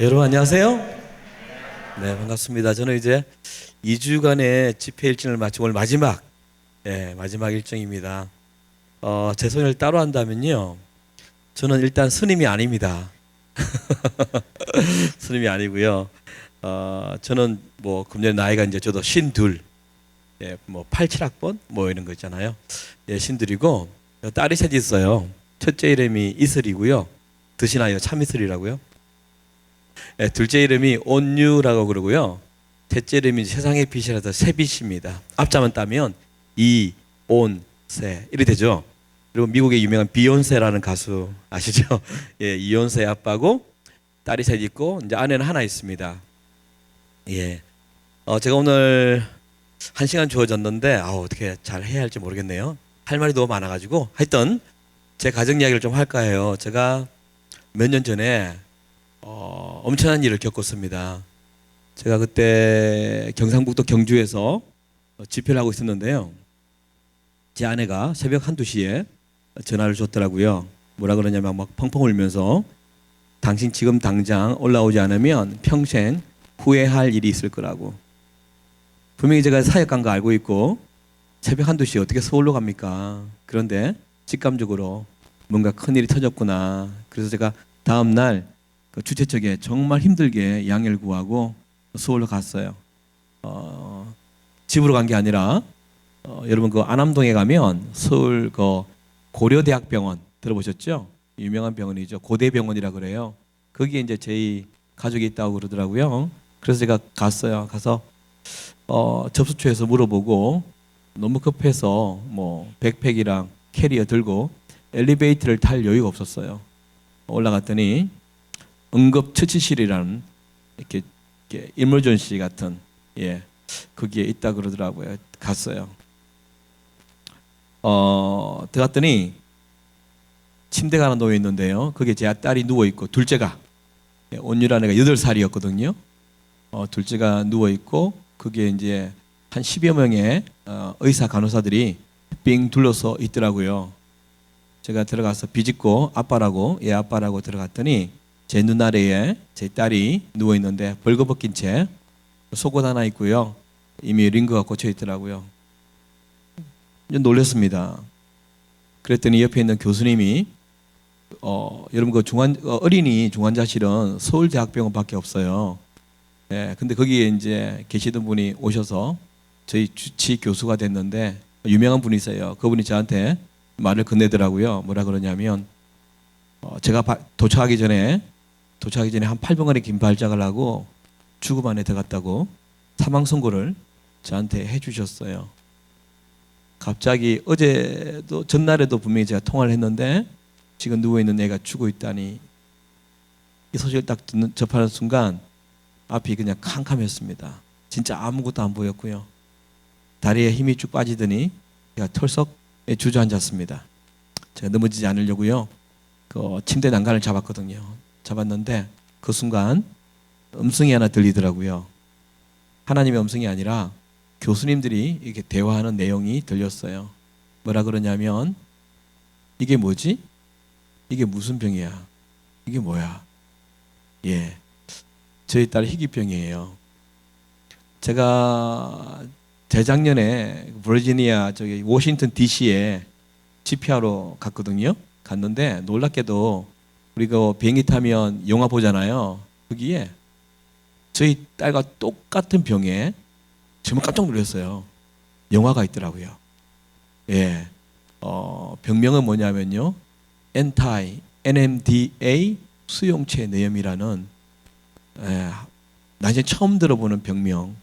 여러분 안녕하세요. 네, 반갑습니다. 저는 이제 2주간의 집회 일정을 마치고 오늘 마지막 일정입니다. 제 소개를 따로 한다면요. 저는 일단 스님이 아닙니다. 스님이 아니고요. 저는 뭐 금년에 나이가 이제 저도 52, 뭐 87학번 뭐 이런 거 있잖아요. 신들이고 딸이 셋 있어요. 첫째 이름이 이슬이고요. 드시나요? 참이슬이라고요. 둘째 이름이 온유라고 그러고요. 셋째 이름이 세상의 빛이라서 새빛입니다. 앞자만 따면 이온세 이렇게 되죠. 그리고 미국의 유명한 비욘세라는 가수 아시죠? 이온세 아빠고 딸이 셋 있고 이제 아내는 하나 있습니다. 제가 오늘 1시간 주어졌는데 어떻게 잘 해야 할지 모르겠네요. 할 말이 너무 많아가지고 하여튼 제 가정 이야기를 좀 할까 해요. 제가 몇 년 전에 엄청난 일을 겪었습니다. 제가 그때 경상북도 경주에서 집회를 하고 있었는데요. 제 아내가 새벽 1~2시에 전화를 줬더라고요. 뭐라 그러냐면 막 펑펑 울면서 당신 지금 당장 올라오지 않으면 평생 후회할 일이 있을 거라고. 분명히 제가 사역 간 거 알고 있고 새벽 1~2시에 어떻게 서울로 갑니까? 그런데 직감적으로 뭔가 큰일이 터졌구나. 그래서 제가 다음 날 주최 측에 정말 힘들게 양해를 구하고 서울로 갔어요. 집으로 간 게 아니라 여러분 그 안암동에 가면 서울 그 고려대학병원 들어보셨죠? 유명한 병원이죠. 고대병원이라 그래요. 거기에 이제 저희 가족이 있다고 그러더라고요. 그래서 제가 갔어요. 가서 접수처에서 물어보고 너무 급해서 뭐 백팩이랑 캐리어 들고 엘리베이터를 탈 여유가 없었어요. 올라갔더니 응급처치실이라는 이렇게 임물전시 같은 거기에 있다 그러더라고요. 갔어요. 들어갔더니 침대가 하나 놓여 있는데요. 거기에 제 딸이 누워 있고 둘째가 온유란 애가 8살이었거든요. 둘째가 누워 있고 거기에 이제 한 10여 명의 의사 간호사들이 빙 둘러서 있더라고요. 제가 들어가서 비집고 아빠라고 들어갔더니 제 눈 아래에 제 딸이 누워 있는데 벌거벗긴 채 속옷 하나 있고요. 이미 링거가 꽂혀 있더라고요. 놀랐습니다. 그랬더니 옆에 있는 교수님이 여러분 그 어린이 중환자실은 서울대학병원밖에 없어요. 근데 거기에 이제 계시던 분이 오셔서 저희 주치 교수가 됐는데 유명한 분이세요. 그분이 저한테 말을 건네더라고요. 뭐라 그러냐면 제가 도착하기 전에 한 8분간의 긴 발작을 하고 죽음 안에 들어갔다고 사망 선고를 저한테 해주셨어요. 갑자기 어제도 전날에도 분명히 제가 통화를 했는데 지금 누워있는 애가 죽어 있다니 이 소식을 딱 접하는 순간 앞이 그냥 캄캄했습니다. 진짜 아무것도 안 보였고요. 다리에 힘이 쭉 빠지더니 제가 털썩 주저앉았습니다. 제가 넘어지지 않으려고요. 그 침대 난간을 잡았거든요. 잡았는데 그 순간 음성이 하나 들리더라고요. 하나님의 음성이 아니라 교수님들이 이렇게 대화하는 내용이 들렸어요. 뭐라 그러냐면 이게 뭐지? 이게 무슨 병이야? 이게 뭐야? 저희 딸 희귀병이에요. 제가 재작년에 버지니아 저기 워싱턴 DC에 집회하러 갔거든요. 갔는데 놀랍게도 우리가 비행기 타면 영화 보잖아요. 거기에 저희 딸과 똑같은 병에 정말 깜짝 놀랐어요. 영화가 있더라고요. 병명은 뭐냐면요. NMDA 수용체 뇌염이라는 나 이제 처음 들어보는 병명.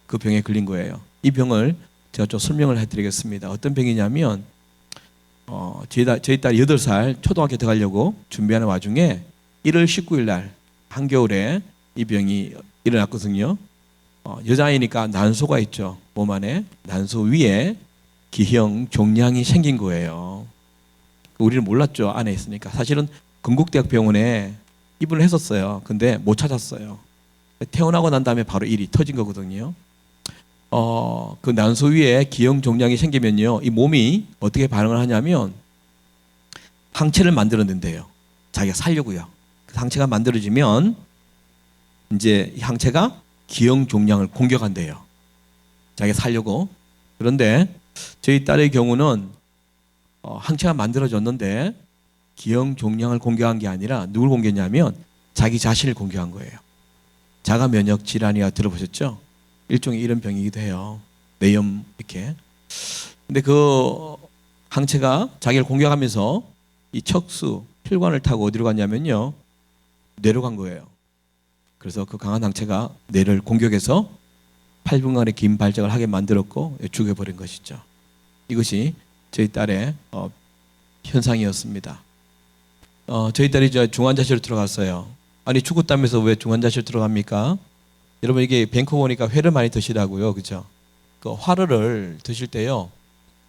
그 병에 걸린 거예요. 이 병을 제가 좀 설명을 해드리겠습니다. 어떤 병이냐면 저희 딸 8살 초등학교 들어가려고 준비하는 와중에 1월 19일 날 한겨울에 이 병이 일어났거든요. 여자아이니까 난소가 있죠. 몸 안에 난소 위에 기형 종양이 생긴 거예요. 우리는 몰랐죠. 안에 있으니까. 사실은 건국대학병원에 입원을 했었어요. 근데 못 찾았어요. 태어나고 난 다음에 바로 일이 터진 거거든요. 그 난소 위에 기형 종양이 생기면요, 이 몸이 어떻게 반응을 하냐면 항체를 만들어낸대요. 자기가 살려고요. 그 항체가 만들어지면 이제 이 항체가 기형 종양을 공격한대요. 자기가 살려고. 그런데 저희 딸의 경우는 항체가 만들어졌는데 기형 종양을 공격한 게 아니라 누굴 공격했냐면 자기 자신을 공격한 거예요. 자가 면역 질환이라 들어보셨죠? 일종의 이런 병이기도 해요. 뇌염 이렇게. 근데 그 항체가 자기를 공격하면서 이 척수, 혈관을 타고 어디로 갔냐면요. 뇌로 간 거예요. 그래서 그 강한 항체가 뇌를 공격해서 8분간의 긴 발작을 하게 만들었고 죽여버린 것이죠. 이것이 저희 딸의 현상이었습니다. 저희 딸이 중환자실로 들어갔어요. 아니 죽었다면서 왜 중환자실 들어갑니까? 여러분 이게 뱅크 보니까 회를 많이 드시라고요, 그죠? 그 화를 드실 때요,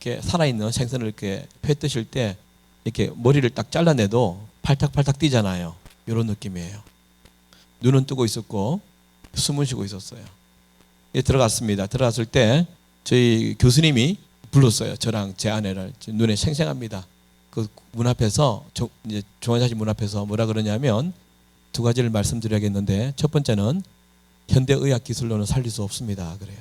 이렇게 살아있는 생선을 이렇게 회 드실 때 이렇게 머리를 딱 잘라내도 팔딱팔딱 뛰잖아요. 이런 느낌이에요. 눈은 뜨고 있었고 숨은 쉬고 있었어요. 들어갔습니다. 들어갔을 때 저희 교수님이 불렀어요. 저랑 제 아내를. 눈에 생생합니다. 그 문 앞에서 이제 중환자실 문 앞에서 뭐라 그러냐면 두 가지를 말씀드려야겠는데 첫 번째는 현대의학 기술로는 살릴 수 없습니다. 그래요.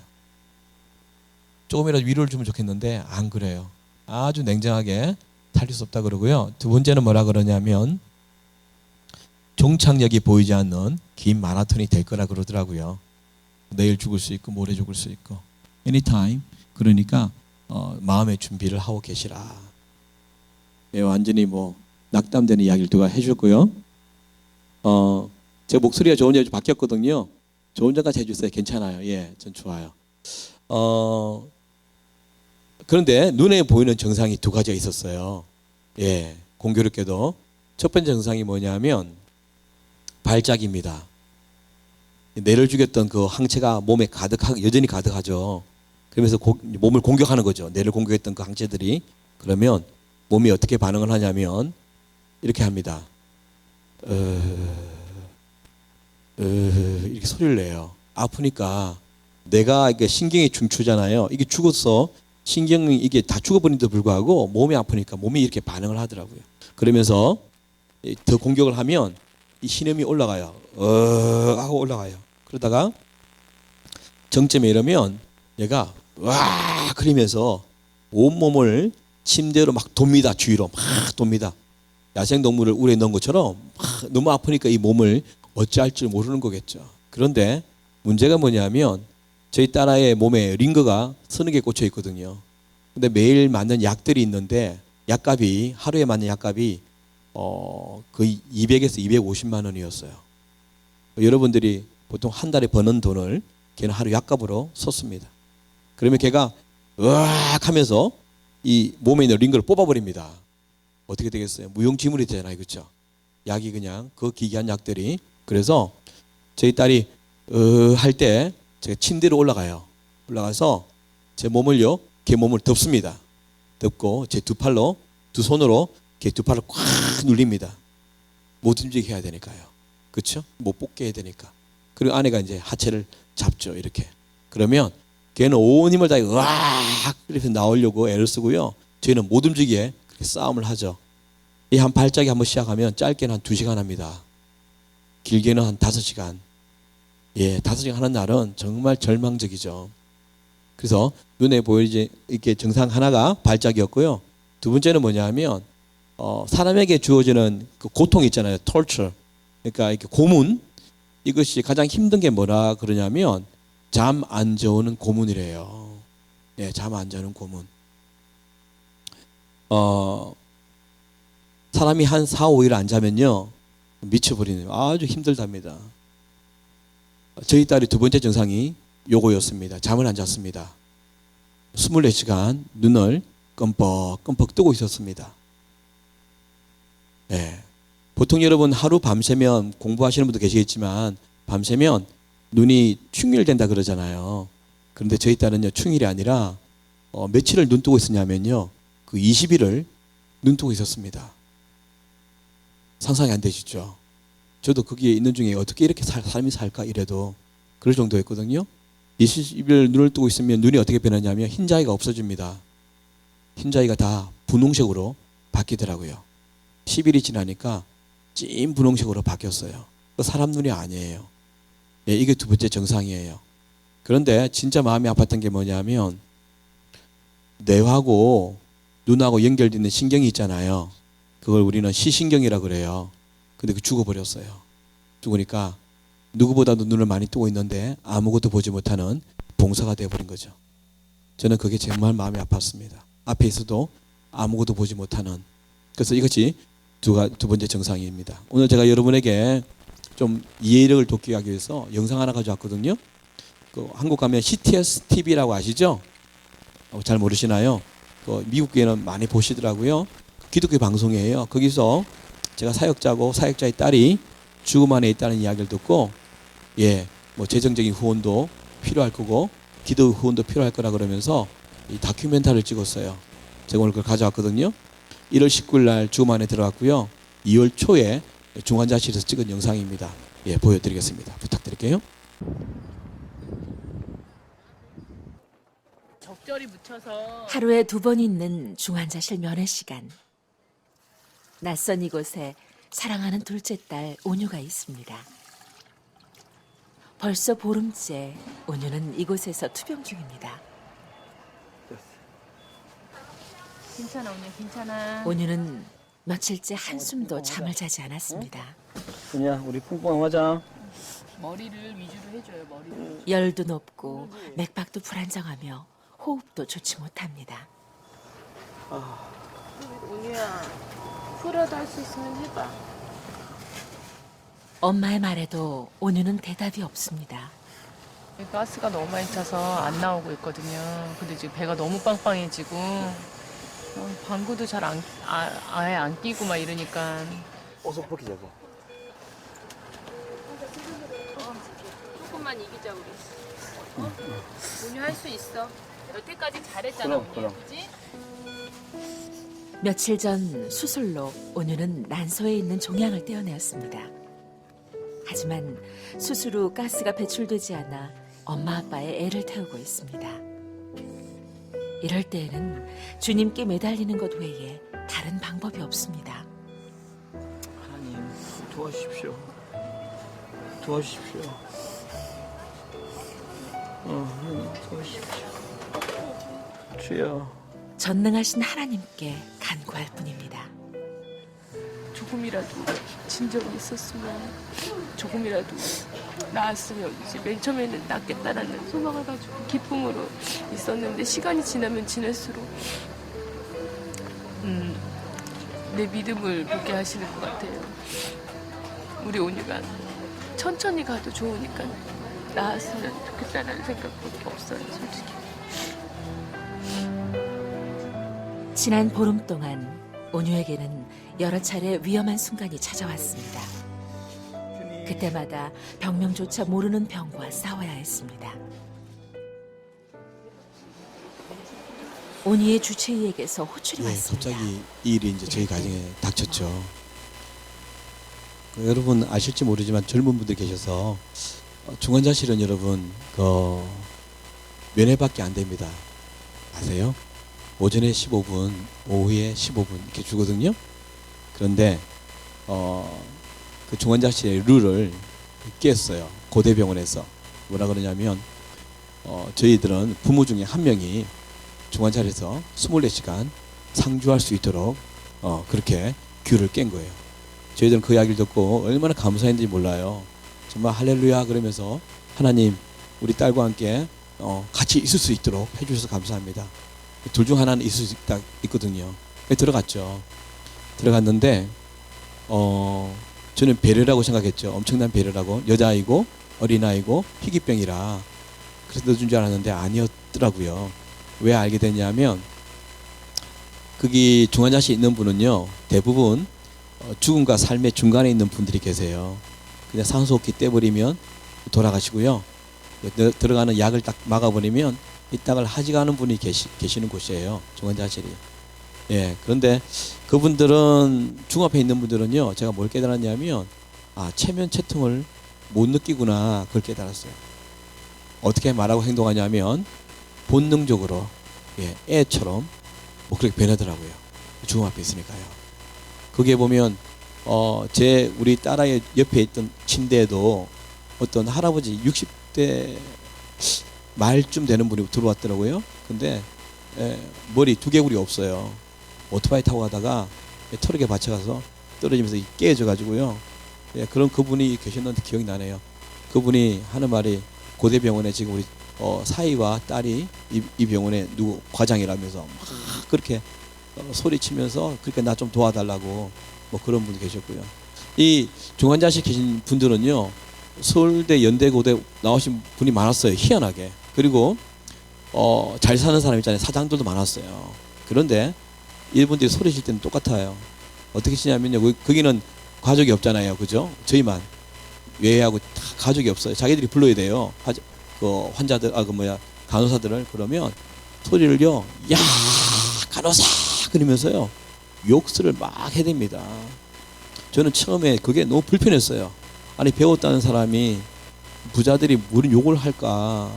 조금이라도 위로를 주면 좋겠는데 안 그래요. 아주 냉정하게 살릴 수 없다 그러고요. 두 번째는 뭐라 그러냐면 종착역이 보이지 않는 긴 마라톤이 될 거라 그러더라고요. 내일 죽을 수 있고 모레 죽을 수 있고 anytime. 그러니까 마음의 준비를 하고 계시라. 예, 완전히 뭐 낙담되는 이야기를 누가 해줬고요. 제 목소리가 좋은 지 바뀌었거든요. 좋은 점까지 해주세요. 괜찮아요. 예, 전 좋아요. 그런데 눈에 보이는 증상이 두 가지가 있었어요. 예, 공교롭게도 첫 번째 증상이 뭐냐면 발작입니다. 뇌를 죽였던 그 항체가 몸에 여전히 가득하죠. 그러면서 몸을 공격하는 거죠. 뇌를 공격했던 그 항체들이. 그러면 몸이 어떻게 반응을 하냐면 이렇게 합니다. 이렇게 소리를 내요. 아프니까 내가 이게 신경이 춤추잖아요. 이게 죽었어. 신경이 이게 다 죽어버린데도 불구하고 몸이 아프니까 몸이 이렇게 반응을 하더라고요. 그러면서 더 공격을 하면 이 신음이 올라가요. 하고 올라가요. 그러다가 정점에 이르면 얘가 와 그러면서 온몸을 침대로 막 돕니다. 주위로 막 돕니다. 야생동물을 우레에 넣은 것처럼 막 너무 아프니까 이 몸을 어찌할 줄 모르는 거겠죠. 그런데 문제가 뭐냐면 저희 딸아이의 몸에 링거가 30개 꽂혀 있거든요. 근데 매일 맞는 약들이 있는데 약값이 하루에 맞는 약값이 거의 200에서 250만 원이었어요. 여러분들이 보통 한 달에 버는 돈을 걔는 하루 약값으로 썼습니다. 그러면 걔가 으악 하면서 이 몸에 있는 링거를 뽑아버립니다. 어떻게 되겠어요? 무용지물이 되잖아요. 그렇죠? 약이 그냥 그 기괴한 약들이. 그래서 저희 딸이 할 때 제가 침대로 올라가요. 올라가서 제 몸을요, 걔 몸을 덮습니다. 덮고 제 두 팔로, 두 손으로 걔 두 팔을 꽉 눌립니다. 못 움직이게 해야 되니까요. 그렇죠? 못 뽑게 해야 되니까. 그리고 아내가 이제 하체를 잡죠. 이렇게. 그러면 걔는 온 힘을 다해 으악 이렇게 나오려고 애를 쓰고요. 저희는 못 움직이게 그렇게 싸움을 하죠. 이 한 발작이 한번 시작하면 짧게는 한 2시간 합니다. 길게는 한 5시간. 예, 5시간 하는 날은 정말 절망적이죠. 그래서 눈에 보이지 이렇게 증상 하나가 발작이었고요. 두 번째는 뭐냐면 사람에게 주어지는 그 고통 있잖아요. torture. 그러니까 이렇게 고문. 이것이 가장 힘든 게 뭐라 그러냐면 잠 안 재우는 고문이래요. 예, 잠 안 자는 고문. 사람이 한 4, 5일 안 자면요. 미쳐버리네요. 아주 힘들답니다. 저희 딸이 두 번째 증상이 요거였습니다. 잠을 안 잤습니다. 24시간 눈을 끔뻑끔뻑 뜨고 있었습니다. 예. 보통 여러분 하루 밤새면 공부하시는 분도 계시겠지만 밤새면 눈이 충혈된다 그러잖아요. 그런데 저희 딸은요 충혈이 아니라 며칠을 눈 뜨고 있었냐면요 그 20일을 눈 뜨고 있었습니다. 상상이 안 되시죠? 저도 거기에 있는 중에 어떻게 이렇게 삶이 살까 이래도 그럴 정도였거든요. 20일 눈을 뜨고 있으면 눈이 어떻게 변하냐면 흰자위가 없어집니다. 흰자위가 다 분홍색으로 바뀌더라고요. 10일이 지나니까 찐 분홍색으로 바뀌었어요. 사람 눈이 아니에요. 예, 이게 두 번째 증상이에요. 그런데 진짜 마음이 아팠던 게 뭐냐면 뇌하고 눈하고 연결되는 신경이 있잖아요. 그걸 우리는 시신경이라 그래요. 근데 그 죽어버렸어요. 죽으니까 누구보다도 눈을 많이 뜨고 있는데 아무것도 보지 못하는 봉사가 되어버린 거죠. 저는 그게 정말 마음이 아팠습니다. 앞에 있어도 아무것도 보지 못하는. 그래서 이것이 두 번째 증상입니다. 오늘 제가 여러분에게 좀 이해력을 돕기 위해서 영상 하나 가져왔거든요. 그 한국 가면 CTS TV라고 아시죠? 잘 모르시나요? 그 미국에는 많이 보시더라고요. 기독교 방송이에요. 거기서 제가 사역자고 사역자의 딸이 죽음 안에 있다는 이야기를 듣고 뭐 재정적인 후원도 필요할 거고 기도 후원도 필요할 거라 그러면서 이 다큐멘터리를 찍었어요. 제가 오늘 그걸 가져왔거든요. 1월 19일 날 죽음 안에 들어갔고요. 2월 초에 중환자실에서 찍은 영상입니다. 보여드리겠습니다. 부탁드릴게요. 적절히 묻혀서 하루에 2번 있는 중환자실 면회 시간. 낯선 이곳에 사랑하는 둘째 딸 온유가 있습니다. 벌써 보름째 온유는 이곳에서 투병 중입니다. 괜찮아 오늘 괜찮아. 온유는 며칠째 한숨도 잠을 자지 않았습니다. 그냥 우리 punkpunk하고 하자. 머리를 위주로 해줘요 머리를. 열도 높고 맥박도 불안정하며 호흡도 좋지 못합니다. 온유야 풀어도 할 수 있으면 해봐. 엄마의 말에도 온유는 대답이 없습니다. 가스가 너무 많이 차서 안 나오고 있거든요. 근데 지금 배가 너무 빵빵해지고 방구도 잘 아예 안 끼고 막 이러니까. 어서 벗기자고. 조금만 이기자 우리. 온유 할 수 있어. 여태까지 잘했잖아 그럼. 그지? 며칠 전 수술로 온유는 난소에 있는 종양을 떼어내었습니다. 하지만 수술 후 가스가 배출되지 않아 엄마 아빠의 애를 태우고 있습니다. 이럴 때에는 주님께 매달리는 것 외에 다른 방법이 없습니다. 하나님 도와주십시오. 도와주십시오. 하나님 도와주십시오. 주여. 전능하신 하나님께 간구할 뿐입니다. 조금이라도 진정이 있었으면 조금이라도 나았으면 이제 맨 처음에는 낫겠다라는 소망을 가지고 기쁨으로 있었는데 시간이 지나면 지날수록 내 믿음을 보게 하시는 것 같아요. 우리 온유가 천천히 가도 좋으니까 나았으면 좋겠다는 생각밖에 없어요 솔직히. 지난 보름 동안 온유에게는 여러 차례 위험한 순간이 찾아왔습니다. 그때마다 병명조차 모르는 병과 싸워야 했습니다. 온유의 주치의에게서 호출이 왔습니다. 갑자기 이 일이 이제 저희 가정에 닥쳤죠. 여러분 아실지 모르지만 젊은 분들 계셔서 중환자실은 여러분 면회밖에 안 됩니다. 아세요? 오전에 15분, 오후에 15분 이렇게 주거든요. 그런데 그 중환자실의 룰을 깼어요. 고대병원에서 뭐라 그러냐면 저희들은 부모 중에 한 명이 중환자실에서 24시간 상주할 수 있도록 그렇게 규를 깬 거예요. 저희들은 그 이야기를 듣고 얼마나 감사했는지 몰라요. 정말 할렐루야 그러면서 하나님 우리 딸과 함께 같이 있을 수 있도록 해주셔서 감사합니다. 둘 중 하나는 있을 수 있거든요. 들어갔죠. 들어갔는데 저는 배려라고 생각했죠. 엄청난 배려라고. 여자아이고 어린아이고 희귀병이라 그래서 넣어준 줄 알았는데 아니었더라고요. 왜 알게 됐냐면 거기 중환자실에 있는 분은요 대부분 죽음과 삶의 중간에 있는 분들이 계세요. 그냥 산소호흡기 떼버리면 돌아가시고요. 들어가는 약을 딱 막아버리면 이 딱을 하지가 않은 분이 계시는 곳이에요. 중환자실이. 그런데 그분들은 중앞에 있는 분들은요 제가 뭘 깨달았냐면 체면 채통을 못 느끼구나 그걸 깨달았어요. 어떻게 말하고 행동하냐면 본능적으로 애처럼 뭐 그렇게 변하더라고요. 죽음 앞에 있으니까요. 거기에 보면 우리 딸아이 옆에 있던 침대에도 어떤 할아버지 60대 말쯤 되는 분이 들어왔더라고요. 근데 머리 두개골이 없어요. 오토바이 타고 가다가 트럭에 받쳐가서 떨어지면서 깨져가지고요. 그런 그분이 계셨는데 기억이 나네요. 그분이 하는 말이 고대병원에 지금 우리 사위와 딸이 이 병원에 누구 과장이라면서 막 그렇게 소리치면서 그러니까 나 좀 도와달라고 뭐 그런 분이 계셨고요. 이 중환자실 계신 분들은요, 서울대, 연대, 고대 나오신 분이 많았어요. 희한하게. 그리고 잘 사는 사람 있잖아요. 사장들도 많았어요. 그런데 이분들이 소리칠 때는 똑같아요. 어떻게 치냐면요, 거기는 가족이 없잖아요. 그죠? 저희만 외회하고 다 가족이 없어요. 자기들이 불러야 돼요. 환자들, 간호사들을. 그러면 소리를요, 야, 간호사! 그러면서요, 욕설을 막 해댑니다. 저는 처음에 그게 너무 불편했어요. 아니, 배웠다는 사람이 부자들이 무슨 욕을 할까.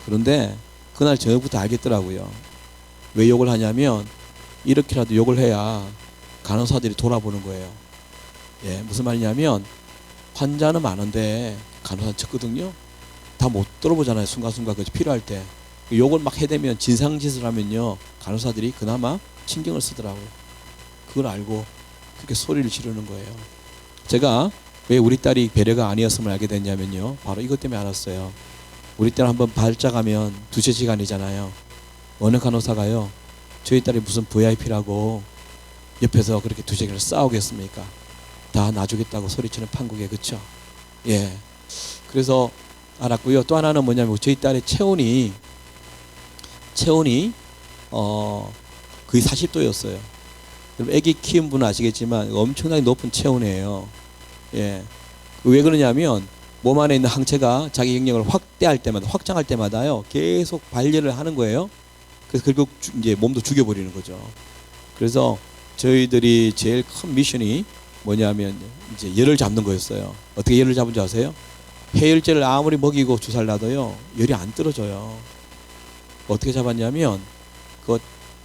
그런데 그날 저녁부터 알겠더라고요. 왜 욕을 하냐면, 이렇게라도 욕을 해야 간호사들이 돌아보는 거예요. 예, 무슨 말이냐면, 환자는 많은데 간호사는 적거든요. 다 못 들어보잖아요. 순간순간 그 필요할 때. 욕을 막 해대면, 진상짓을 하면요, 간호사들이 그나마 신경을 쓰더라고요. 그걸 알고 그렇게 소리를 지르는 거예요. 제가 왜 우리 딸이 배려가 아니었음을 알게 됐냐면요, 바로 이것 때문에 알았어요. 우리 딸 한번 발작하면 2-3시간이잖아요. 어느 간호사가요, 저희 딸이 무슨 VIP라고 옆에서 그렇게 2시간을 싸우겠습니까? 다 놔주겠다고 소리치는 판국에. 그쵸? 예. 그래서 알았고요. 또 하나는 뭐냐면, 저희 딸의 체온이 거의 40도였어요. 애기 키운 분은 아시겠지만 엄청나게 높은 체온이에요. 예. 왜 그러냐면, 몸 안에 있는 항체가 자기 영역을 확장할 때마다요, 계속 발열을 하는 거예요. 그래서 결국 이제 몸도 죽여버리는 거죠. 그래서 저희들이 제일 큰 미션이 뭐냐면, 이제 열을 잡는 거였어요. 어떻게 열을 잡은 줄 아세요? 해열제를 아무리 먹이고 주사를 놔도요, 열이 안 떨어져요. 어떻게 잡았냐면,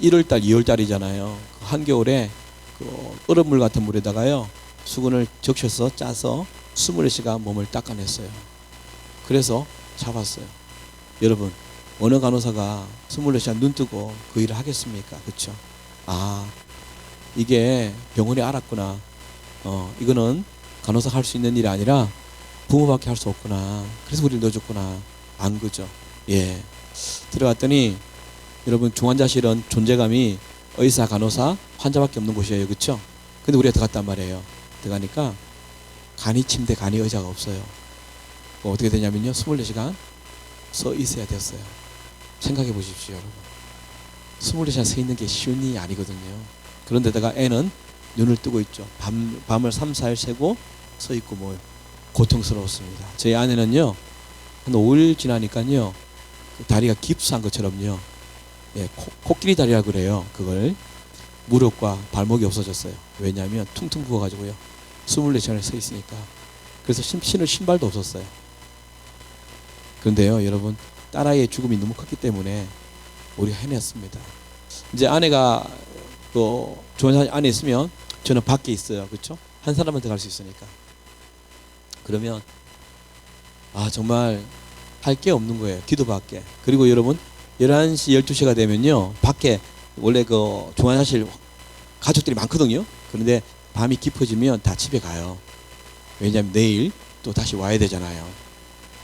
1월달, 2월달이잖아요. 한겨울에 얼음물 같은 물에다가요, 수건을 적셔서 짜서 24시간 몸을 닦아냈어요. 그래서 잡았어요. 여러분, 어느 간호사가 24시간 눈 뜨고 그 일을 하겠습니까? 그렇죠? 아, 이게 병원이 알았구나. 이거는 간호사가 할 수 있는 일이 아니라 부모밖에 할 수 없구나. 그래서 우리를 넣어줬구나. 안 그죠? 예. 들어갔더니, 여러분, 중환자실은 존재감이 의사, 간호사, 환자밖에 없는 곳이에요. 그렇죠? 근데 우리가 들어갔단 말이에요. 들어가니까 간이 침대, 간이 의자가 없어요. 어떻게 되냐면요, 24시간 서 있어야 됐어요. 생각해 보십시오, 여러분. 24시간 서 있는 게 쉬운 일이 아니거든요. 그런데다가 애는 눈을 뜨고 있죠. 밤을 3-4일 새고 서 있고 뭐 고통스러웠습니다. 저희 아내는요, 한 5일 지나니까요, 다리가 깁스한 것처럼요, 예, 코끼리 다리라고 그래요. 그걸 무릎과 발목이 없어졌어요. 왜냐하면 퉁퉁 부어가지고요, 24시간을 서 있으니까. 그래서 신을 신발도 없었어요. 그런데요, 여러분, 딸아이의 죽음이 너무 컸기 때문에 우리가 해냈습니다. 이제 아내가 또 좋은 안에 있으면 저는 밖에 있어요. 그렇죠? 한 사람은 더 갈 수 있으니까. 그러면 정말 할 게 없는 거예요. 기도밖에. 그리고 여러분, 11시, 12시가 되면요, 밖에 원래 그 중환자실 가족들이 많거든요. 그런데 밤이 깊어지면 다 집에 가요. 왜냐하면 내일 또 다시 와야 되잖아요.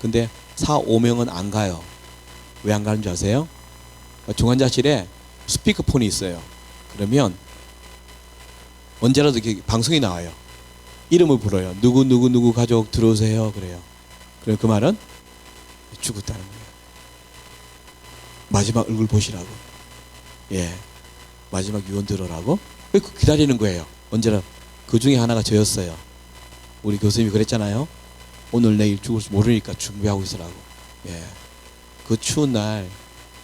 근데 4-5명은 안 가요. 왜 안 가는 줄 아세요? 중환자실에 스피커폰이 있어요. 그러면 언제라도 이렇게 방송이 나와요. 이름을 불러요. 누구 가족 들어오세요. 그래요. 그럼 그 말은 죽었다는 거예요. 마지막 얼굴 보시라고. 예. 마지막 유언 들으라고. 기다리는 거예요. 언제나. 그 중에 하나가 저였어요. 우리 교수님이 그랬잖아요. 오늘 내일 죽을 줄 모르니까 준비하고 있으라고. 예. 그 추운 날,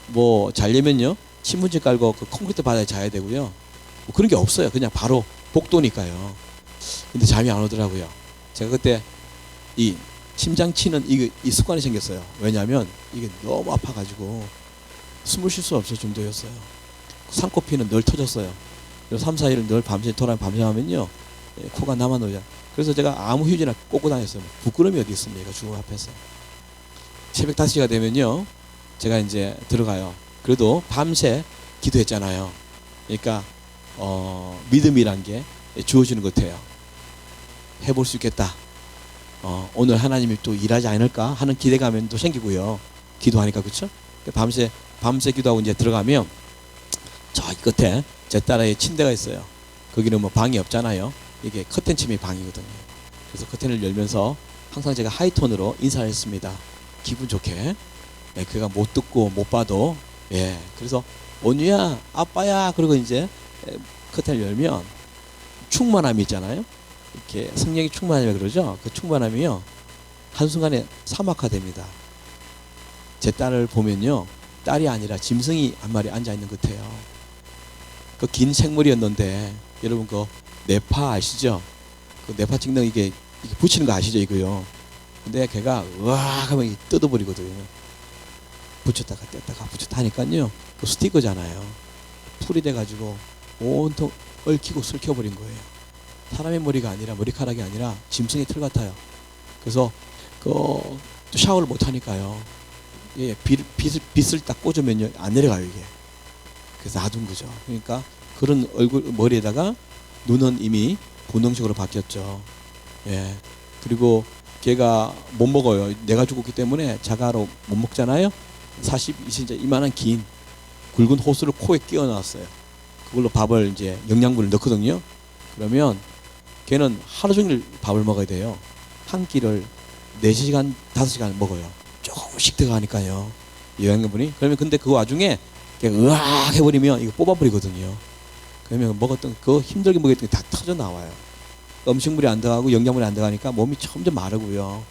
뭐 자려면요, 신문지 깔고 그 콘크리트 바닥에 자야 되고요. 뭐 그런 게 없어요. 그냥 바로 복도니까요. 근데 잠이 안 오더라고요. 제가 그때 이 심장 치는 이 습관이 생겼어요. 왜냐하면 이게 너무 아파가지고 숨을 쉴 수 없을 정도였어요. 산코피는 늘 터졌어요. 그래서 3-4일을 늘 밤새 돌아다니면요, 예, 코가 남아 놓자. 그래서 제가 아무 휴지나 꽂고 다녔어요. 부끄러움이 어디 있습니까? 죽음 앞에서. 새벽 5시가 되면요, 제가 이제 들어가요. 그래도 밤새 기도했잖아요. 그러니까 믿음이란 게 주어지는 것 같아요. 해볼 수 있겠다. 오늘 하나님이 또 일하지 않을까 하는 기대감도 생기고요. 기도하니까, 그렇죠? 밤새 기도하고 이제 들어가면 저 끝에 제 딸의 침대가 있어요. 거기는 뭐 방이 없잖아요. 이게 커튼 침이 방이거든요. 그래서 커튼을 열면서 항상 제가 하이톤으로 인사를 했습니다. 기분 좋게. 예, 그가 못 듣고 못 봐도, 예, 그래서 온유야, 아빠야, 그리고 이제 커튼을 열면 충만함이 있잖아요. 이렇게 성령이 충만함이라고 그러죠. 그 충만함이요, 한순간에 사막화됩니다. 제 딸을 보면요, 딸이 아니라 짐승이 한 마리 앉아 있는 것 같아요. 그 긴 생머리였는데, 여러분 그 네파 아시죠? 그 네파 찍는 이게 붙이는 거 아시죠, 이거요. 근데 걔가 으악 하면 뜯어버리거든요. 붙였다가 뗐다가 붙였다 하니까요, 그 스티커잖아요. 풀이 돼가지고 온통 얽히고 슬켜버린 거예요. 사람의 머리가 아니라, 머리카락이 아니라 짐승의 털 같아요. 그래서 또 샤워를 못 하니까요, 예, 빗을 딱 꽂으면요 안 내려가요, 이게. 그래서 놔둔 거죠. 그러니까 그런 머리에다가 눈은 이미 분홍색으로 바뀌었죠. 예. 그리고 걔가 못 먹어요. 내가 죽었기 때문에 자가로 못 먹잖아요. 42cm 이만한 긴 굵은 호스를 코에 끼워 넣었어요. 그걸로 밥을 이제 영양분을 넣거든요. 그러면 걔는 하루 종일 밥을 먹어야 돼요. 한 끼를 4시간, 5시간 먹어요. 조금씩 들어가니까요, 영양분이. 그러면 근데 그 와중에 걔가 으악 해버리면 이거 뽑아버리거든요. 그러면 먹었던 그 힘들게 먹었던 게 다 터져 나와요. 음식물이 안 들어가고 영양분이 안 들어가니까 몸이 점점 마르고요.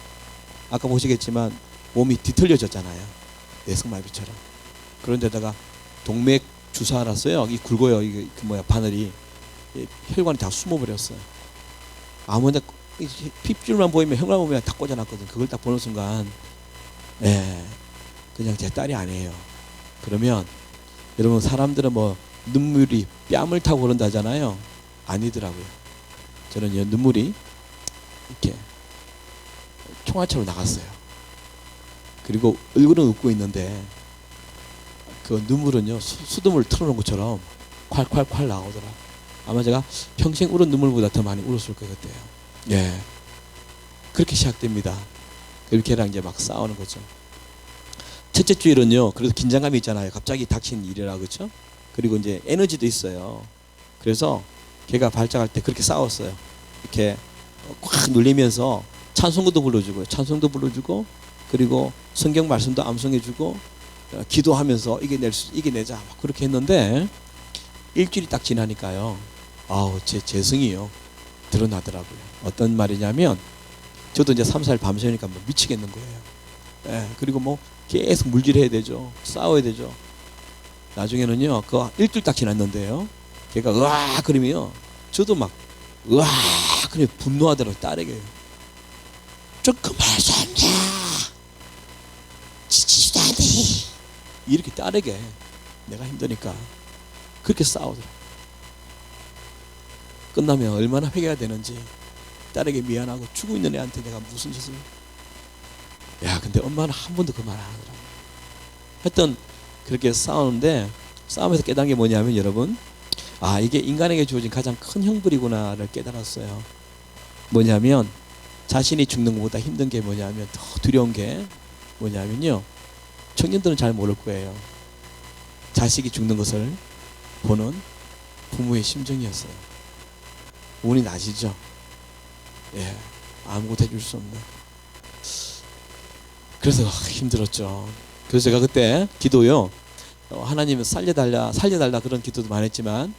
아까 보시겠지만 몸이 뒤틀려졌잖아요. 내성마비처럼. 그런 데다가 동맥 주사알았어요. 이 굵어요. 이게 바늘이. 혈관이 다 숨어버렸어요. 아무나 핏줄만 보이면, 혈관 보면 다 꽂아놨거든. 그걸 딱 보는 순간, 예, 그냥 제 딸이 아니에요. 그러면 여러분, 사람들은 뭐 눈물이 뺨을 타고 그런다잖아요. 아니더라고요. 저는 이 눈물이 이렇게 총알처럼 나갔어요. 그리고 얼굴은 웃고 있는데 그 눈물은요, 수돗물 틀어놓은 것처럼 콸콸콸 나오더라. 아마 제가 평생 울은 눈물보다 더 많이 울었을 것 같아요. 예, 그렇게 시작됩니다. 그렇게 걔랑 이제 막 싸우는 거죠. 첫째 주일은요, 그래도 긴장감이 있잖아요. 갑자기 닥친 일이라, 그렇죠? 그리고 이제 에너지도 있어요. 그래서 걔가 발작할 때 그렇게 싸웠어요. 이렇게 꽉 눌리면서 찬송도 불러주고, 그리고 성경 말씀도 암송해주고, 기도하면서 이겨내자, 막 그렇게 했는데, 일주일이 딱 지나니까요, 아우, 제 재성이요 드러나더라고요. 어떤 말이냐면, 저도 이제 3살 밤새니까 뭐 미치겠는 거예요. 예, 그리고 뭐 계속 물질해야 되죠. 싸워야 되죠. 나중에는요, 그 일주일 딱 지났는데요, 걔가 으악 그러면요, 저도 막 으악 그래 분노하더라고요. 딸에게 조금만 참자, 지치지도 않네, 이렇게 딸에게 내가 힘드니까 그렇게 싸우더라고요. 끝나면 얼마나 회개가 되는지, 딸에게 미안하고 죽고 있는 애한테 내가 무슨 짓을. 야, 근데 엄마는 한 번도 그 말 안 하더라고요. 하여튼 그렇게 싸우는데, 싸움에서 깨달은 게 뭐냐면, 여러분, 아, 이게 인간에게 주어진 가장 큰 형벌이구나를 깨달았어요. 뭐냐면, 자신이 죽는 것보다 힘든 게 뭐냐면, 더 두려운 게 뭐냐면요, 청년들은 잘 모를 거예요. 자식이 죽는 것을 보는 부모의 심정이었어요. 운이 나시죠? 예, 아무것도 해줄 수 없는. 그래서 힘들었죠. 그래서 제가 그때 기도요, 하나님은 살려달라 그런 기도도 많이 했지만,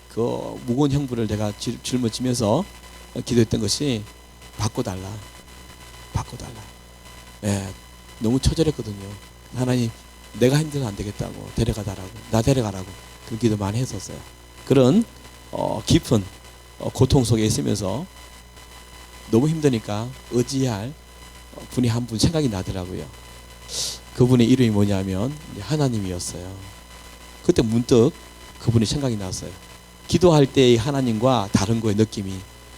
그 무거운 형벌을 내가 짊어지면서 기도했던 것이 바꿔달라. 예, 너무 처절했거든요. 하나님, 내가 힘들면 안 되겠다고, 나 데려가라고 그런 기도 많이 했었어요. 그런 깊은 고통 속에 있으면서 너무 힘드니까 의지할 분이 한 분 생각이 나더라고요. 그분의 이름이 뭐냐면 하나님이었어요. 그때 문득 그분이 생각이 났어요. 기도할 때의 하나님과 다른 거의 느낌이.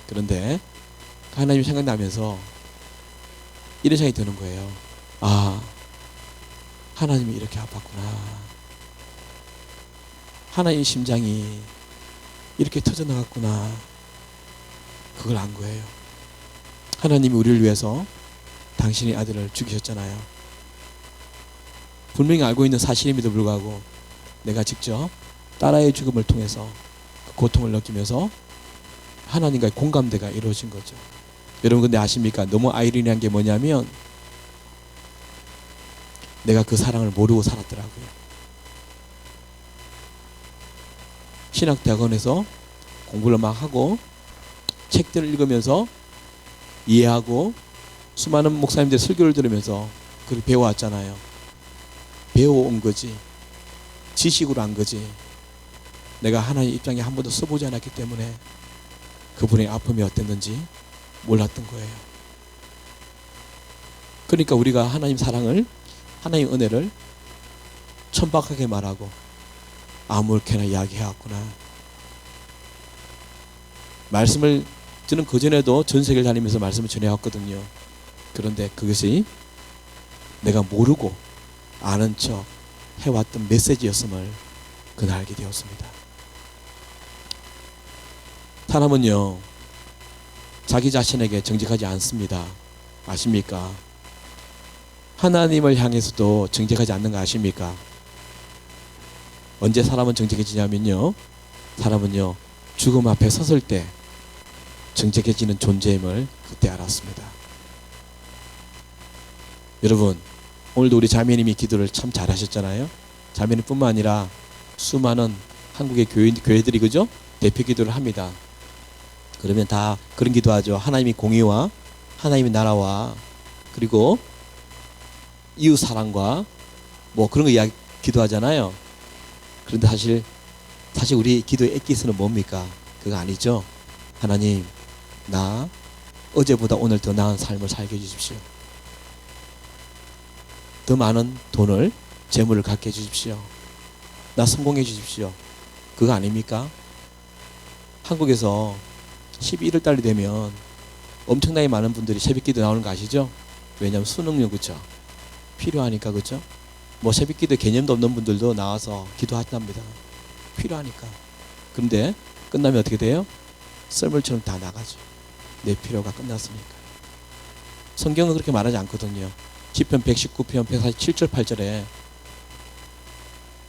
그런데 하나님이 생각나면서 이런 생각이 드는 거예요. 아, 하나님이 이렇게 아팠구나. 하나님 심장이 이렇게 터져나갔구나. 그걸 안 거예요. 하나님이 우리를 위해서 당신의 아들을 죽이셨잖아요. 분명히 알고 있는 사실임에도 불구하고 내가 직접 딸아이의 죽음을 통해서 그 고통을 느끼면서 하나님과의 공감대가 이루어진 거죠. 여러분 근데 아십니까? 너무 아이러니한 게 뭐냐면 내가 그 사랑을 모르고 살았더라고요. 신학대학원에서 공부를 막 하고 책들을 읽으면서 이해하고 수많은 목사님들의 설교를 들으면서 그걸 배워왔잖아요. 배워온 거지. 지식으로 한 거지. 내가 하나님 입장에 한 번도 써보지 않았기 때문에 그분의 아픔이 어땠는지 몰랐던 거예요. 그러니까 우리가 하나님 사랑을, 하나님 은혜를 천박하게 말하고 아무렇게나 이야기해왔구나. 말씀을 저는 그전에도 전 세계를 다니면서 말씀을 전해왔거든요. 그런데 그것이 내가 모르고 아는 척 해왔던 메시지였음을 그날 알게 되었습니다. 사람은요, 자기 자신에게 정직하지 않습니다. 아십니까? 하나님을 향해서도 정직하지 않는 거 아십니까? 언제 사람은 정직해지냐면요, 사람은요, 죽음 앞에 섰을 때 정직해지는 존재임을 그때 알았습니다. 여러분, 오늘도 우리 자매님이 기도를 참 잘하셨잖아요. 자매님뿐만 아니라 수많은 한국의 교회들이 그죠? 대표 기도를 합니다. 그러면 다 그런 기도하죠. 하나님의 공의와 하나님의 나라와 그리고 이웃 사랑과 뭐 그런 거 이야기 기도하잖아요. 그런데 사실 우리 기도의 액기스는 뭡니까? 그거 아니죠. 하나님, 나 어제보다 오늘 더 나은 삶을 살게 해주십시오. 더 많은 돈을, 재물을 갖게 해주십시오. 나 성공해 주십시오. 그거 아닙니까? 한국에서 11월 달이 되면 엄청나게 많은 분들이 새벽기도 나오는 거 아시죠? 왜냐하면 수능료 그쵸? 필요하니까 그쵸? 뭐 새벽기도 개념도 없는 분들도 나와서 기도한답니다. 필요하니까. 그런데 끝나면 어떻게 돼요? 썰물처럼 다 나가죠. 내 필요가 끝났으니까. 성경은 그렇게 말하지 않거든요. 시편 119편 147절 8절에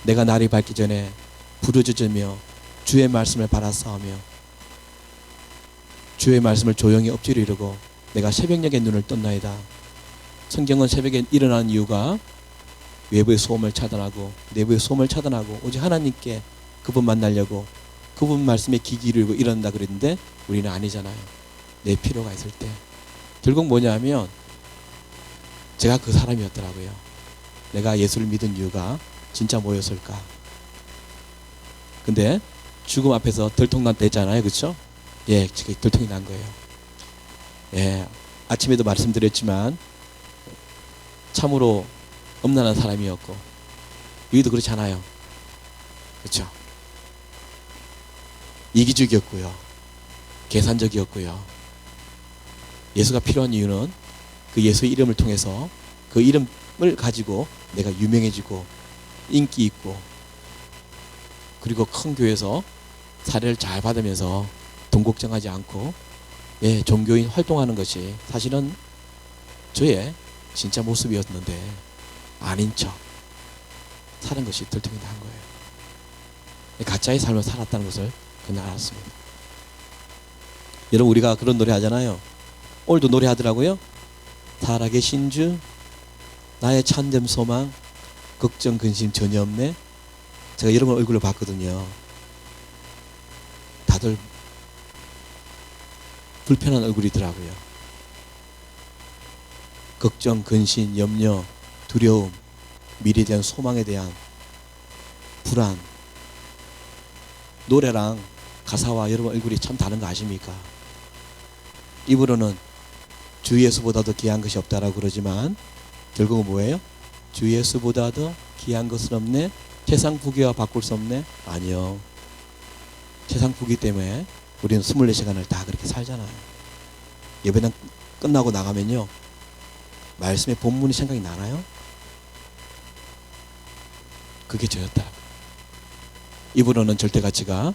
내가 날이 밝기 전에 부르짖으며 주의 말씀을 바라싸우며 주의 말씀을 조용히 엎지려 이르고 내가 새벽녘에 눈을 떴나이다. 성경은 새벽에 일어나는 이유가 외부의 소음을 차단하고 내부의 소음을 차단하고 오직 하나님께 그분 만나려고 그분 말씀에 귀 기울이고 이런다 그랬는데 우리는 아니잖아요. 내 필요가 있을 때 결국 뭐냐면 제가 그 사람이었더라고요. 내가 예수를 믿은 이유가 진짜 뭐였을까? 근데 죽음 앞에서 들통났댔잖아요. 그렇죠? 예, 지금 들통이 난 거예요. 예, 아침에도 말씀드렸지만 참으로 엄난한 사람이었고 여기도 그렇잖아요. 그렇죠? 이기적이었고요. 계산적이었고요. 예수가 필요한 이유는 그 예수의 이름을 통해서 그 이름을 가지고 내가 유명해지고 인기 있고 그리고 큰 교회에서 사례를 잘 받으면서 돈 걱정하지 않고 예, 종교인 활동하는 것이 사실은 저의 진짜 모습이었는데 아닌 척 사는 것이 들통이 난 거예요. 가짜의 삶을 살았다는 것을 그날 알았습니다. 여러분 우리가 그런 노래 하잖아요. 오늘도 노래하더라고요. 살아계신 주 나의 참된 소망 걱정 근심 전혀 없네. 제가 여러분 얼굴을 봤거든요. 다들 불편한 얼굴이더라고요. 걱정, 근심, 염려, 두려움, 미래에 대한 소망에 대한 불안. 노래랑 가사와 여러분 얼굴이 참 다른 거 아십니까? 입으로는 주 예수보다 더 귀한 것이 없다라고 그러지만 결국은 뭐예요? 주 예수보다 더 귀한 것은 없네. 세상 부귀와 바꿀 수 없네. 아니요. 세상 부귀 때문에 우리는 24시간을 다 그렇게 살잖아요. 예배당 끝나고 나가면요, 말씀의 본문이 생각이 나나요? 그게 저였다. 입으로는 절대 가치가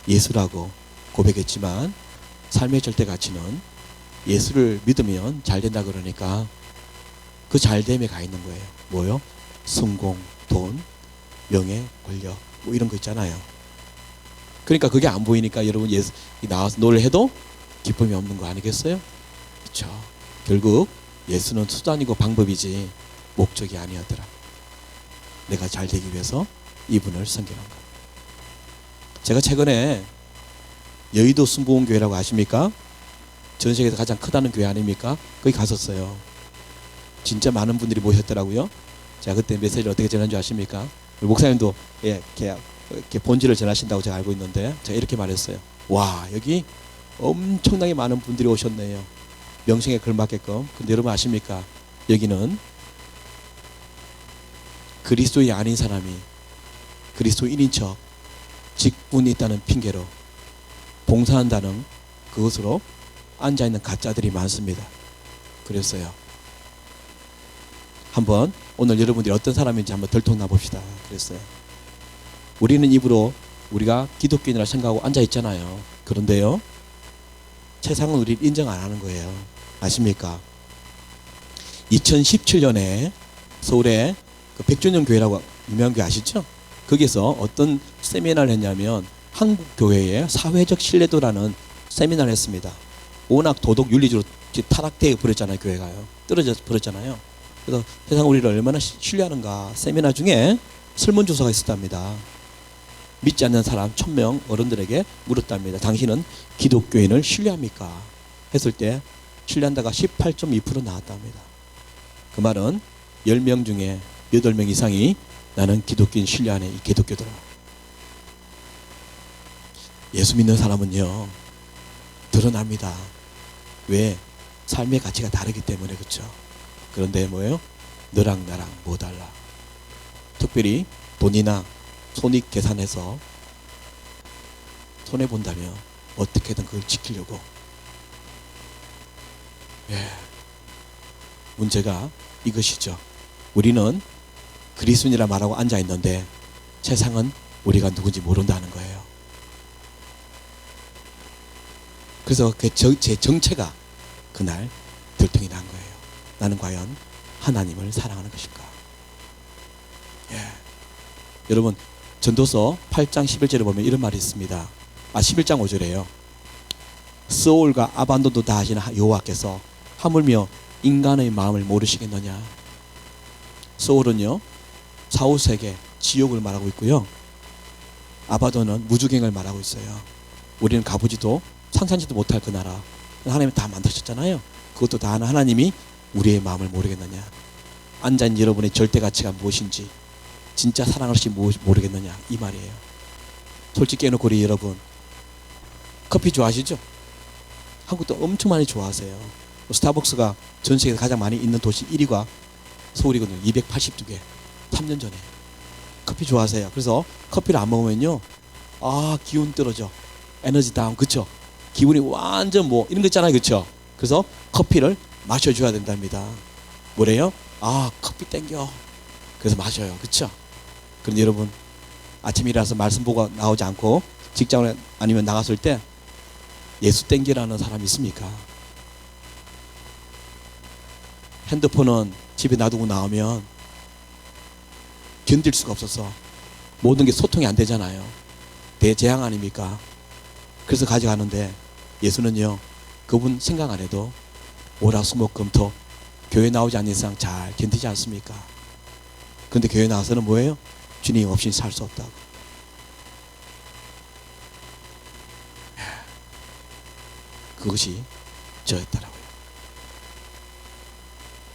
예수라고 고백했지만 삶의 절대 가치는 예수를 믿으면 잘 된다 그러니까 그 잘됨에 가 있는 거예요. 뭐요? 성공, 돈, 명예, 권력, 뭐 이런 거 있잖아요. 그러니까 그게 안 보이니까 여러분 예수 나와서 노래해도 기쁨이 없는 거 아니겠어요? 그렇죠. 결국 예수는 수단이고 방법이지 목적이 아니었더라. 내가 잘 되기 위해서 이분을 섬기는 거. 제가 최근에 여의도 순복음교회라고 아십니까? 전 세계에서 가장 크다는 교회 아닙니까? 거기 갔었어요. 진짜 많은 분들이 모셨더라고요. 제가 그때 메시지를 어떻게 전한 줄 아십니까? 목사님도 이렇게 본질을 전하신다고 제가 알고 있는데 제가 이렇게 말했어요. 와, 여기 엄청나게 많은 분들이 오셨네요. 명성에 걸맞게끔. 근데 여러분 아십니까? 여기는 그리스도인이 아닌 사람이 그리스도인인 척 직분이 있다는 핑계로 봉사한다는 그것으로 앉아있는 가짜들이 많습니다. 그랬어요. 한번 오늘 여러분들이 어떤 사람인지 한번 들통나 봅시다. 그랬어요. 우리는 입으로 우리가 기독교인이라 생각하고 앉아있잖아요. 그런데요, 세상은 우리를 인정 안 하는 거예요. 아십니까? 2017년에 서울에 그 백준영 교회라고 유명한 교회 아시죠? 거기서 어떤 세미나를 했냐면 한국 교회의 사회적 신뢰도라는 세미나를 했습니다. 워낙 도덕 윤리적으로 타락되어 버렸잖아요. 교회가요. 떨어져 버렸잖아요. 그래서 세상 우리를 얼마나 신뢰하는가 세미나 중에 설문조사가 있었답니다. 믿지 않는 사람 1000명 어른들에게 물었답니다. 당신은 기독교인을 신뢰합니까? 했을 때 신뢰한다가 18.2% 나왔답니다. 그 말은 10명 중에 8명 이상이 나는 기독교인 신뢰하네, 이 기독교더라. 예수 믿는 사람은요 드러납니다. 왜? 삶의 가치가 다르기 때문에. 그렇죠. 그런데 뭐예요? 너랑 나랑 뭐 달라? 특별히 돈이나 손익 계산해서 손해본다면 어떻게든 그걸 지키려고. 문제가 이것이죠. 우리는 그리스도인이라 말하고 앉아있는데 세상은 우리가 누군지 모른다는 거예요. 그래서 제 정체가 그날 들통이 난 거예요. 나는 과연 하나님을 사랑하는 것일까? 여러분 전도서 8장 11절에 보면 이런 말이 있습니다. 11장 5절에요. 스올과 아반도도 다 하시는 여호와께서 하물며 인간의 마음을 모르시겠느냐. 스올은요 사후세계 지옥을 말하고 있고요, 아바도는 무주갱을 말하고 있어요. 우리는 가보지도 상상지도 못할 그 나라, 하나님이 다 만드셨잖아요. 그것도 다 하나님이 우리의 마음을 모르겠느냐. 앉아있는 여러분의 절대 가치가 무엇인지, 진짜 사랑을 모르겠느냐, 이 말이에요. 솔직히 해놓고 우리 여러분 커피 좋아하시죠? 한국도 엄청 많이 좋아하세요. 스타벅스가 전 세계에서 가장 많이 있는 도시 1위가 서울이거든요. 282개. 3년 전에. 커피 좋아하세요. 그래서 커피를 안 먹으면요, 기운 떨어져, 에너지 다운. 그쵸? 기분이 완전 뭐 이런 거 있잖아요. 그쵸? 그래서 커피를 마셔줘야 된답니다. 뭐래요? 커피 땡겨. 그래서 마셔요. 그쵸? 그런데 여러분 아침에 일어나서 말씀 보고 나오지 않고 직장을 아니면 나갔을 때 예수 땡기라는 사람이 있습니까? 핸드폰은 집에 놔두고 나오면 견딜 수가 없어서 모든 게 소통이 안 되잖아요. 대재앙 아닙니까? 그래서 가져가는데 예수는요 그분 생각 안 해도 월화수목금토 교회 나오지 않는 이상 잘 견디지 않습니까? 그런데 교회 나와서는 뭐예요? 주님 없이 살 수 없다고. 그것이 저였더라고요.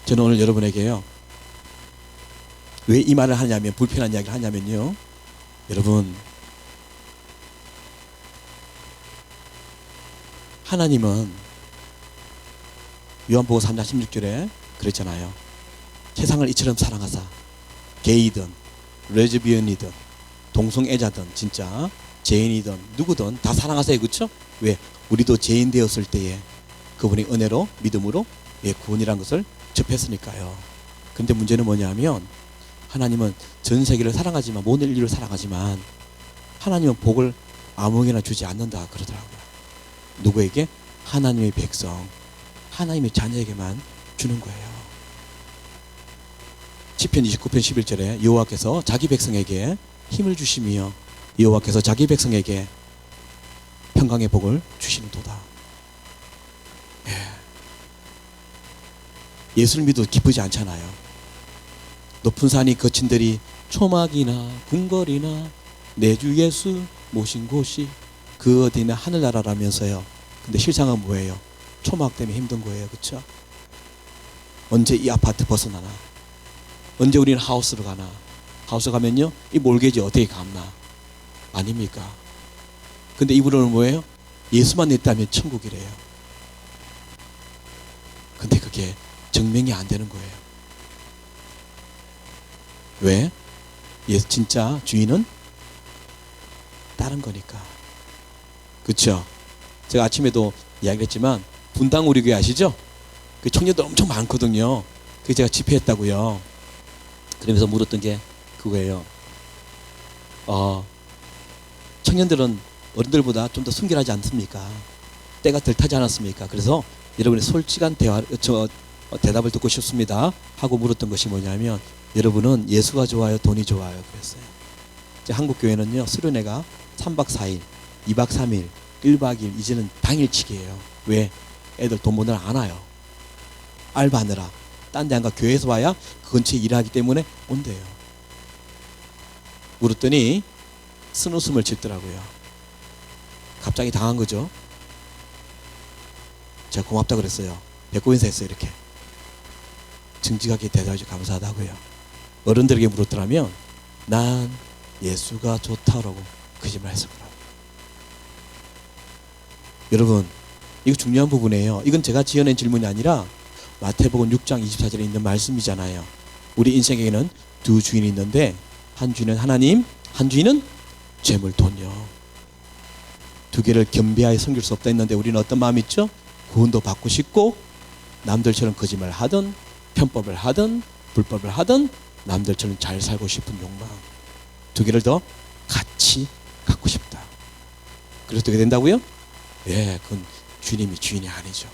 저는 오늘 여러분에게요 왜 이 말을 하냐면, 불편한 이야기를 하냐면요, 여러분 하나님은 요한복음 3장 16절에 그랬잖아요. 세상을 이처럼 사랑하사, 게이든 레즈비언이든 동성애자든 진짜 죄인이든 누구든 다 사랑하세요. 그렇죠? 왜? 우리도 죄인 되었을 때에 그분이 은혜로 믿음으로 구원이라는 것을 접했으니까요. 그런데 문제는 뭐냐면 하나님은 전 세계를 사랑하지만 모든 인류를 사랑하지만 하나님은 복을 아무에게나 주지 않는다 그러더라고요. 누구에게? 하나님의 백성, 하나님의 자녀에게만 주는 거예요. 시편 29편 11절에 여호와께서 자기 백성에게 힘을 주시며 여호와께서 자기 백성에게 평강의 복을 주시는도다. 예수를 믿어도 기쁘지 않잖아요. 높은 산이 거친들이 초막이나 궁궐이나 내 주 예수 모신 곳이 그 어디나 하늘나라라면서요. 근데 실상은 뭐예요? 초막 때문에 힘든 거예요. 그렇죠? 언제 이 아파트 벗어나나? 언제 우리는 하우스로 가나? 하우스 가면요 이 몰개지 어떻게 갚나? 아닙니까? 근데 이분은 뭐예요? 예수만 있다면 천국이래요. 근데 그게 증명이 안 되는 거예요. 왜? 진짜 주인은 다른 거니까. 그렇죠? 제가 아침에도 이야기를 했지만 분당 우리 교회 아시죠? 그 청년들 엄청 많거든요. 그게 제가 집회했다고요. 그러면서 물었던 게 그거예요. 청년들은 어른들보다 좀 더 순결하지 않습니까? 때가 덜 타지 않았습니까? 그래서 여러분의 솔직한 대답을 듣고 싶습니다 하고 물었던 것이 뭐냐면 여러분은 예수가 좋아요? 돈이 좋아요? 그랬어요. 한국 교회는요 수련회가 3박 4일, 2박 3일, 1박 2일 이제는 당일치기예요. 왜? 애들 돈 버느라 안 와요. 알바하느라. 딴 데 안 가. 교회에서 와야 그 근처에 일하기 때문에 온대요. 물었더니 쓴웃음을 짓더라고요. 갑자기 당한 거죠. 제가 고맙다 그랬어요. 배꼽 인사했어요. 이렇게 정직하게 대답해 주셔서 감사하다고요. 어른들에게 물었더라면 난 예수가 좋다라고 거짓말 했을 거라고. 여러분 이거 중요한 부분이에요. 이건 제가 지어낸 질문이 아니라 마태복음 6장 24절에 있는 말씀이잖아요. 우리 인생에는 두 주인이 있는데 한 주인은 하나님, 한 주인은 재물, 돈이요. 두 개를 겸비하여 섬길 수 없다 했는데 우리는 어떤 마음이 있죠? 구원도 받고 싶고 남들처럼 거짓말을 하든 편법을 하든 불법을 하든 남들처럼 잘 살고 싶은 욕망. 두 개를 더 같이 갖고 싶다. 그래서 어떻게 된다고요? 예, 그건 주님이 주인이 아니죠.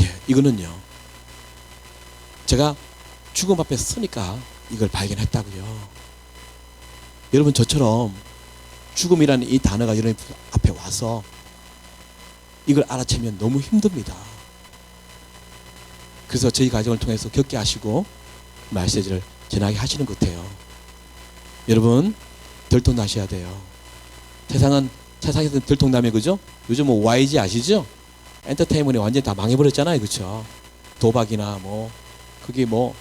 예, 이거는요. 제가 죽음 앞에 서니까 이걸 발견했다고요. 여러분 저처럼 죽음이라는 이 단어가 여러분 앞에 와서 이걸 알아채면 너무 힘듭니다. 그래서 저희 가정을 통해서 겪게 하시고 메시지를 전하게 하시는 것 같아요. 여러분 들통나셔야 돼요. 세상에서 들통나면 그죠? 요즘 뭐 YG 아시죠? 엔터테인먼트이 완전히 다 망해버렸잖아요. 그쵸? 도박이나 뭐 그게 뭐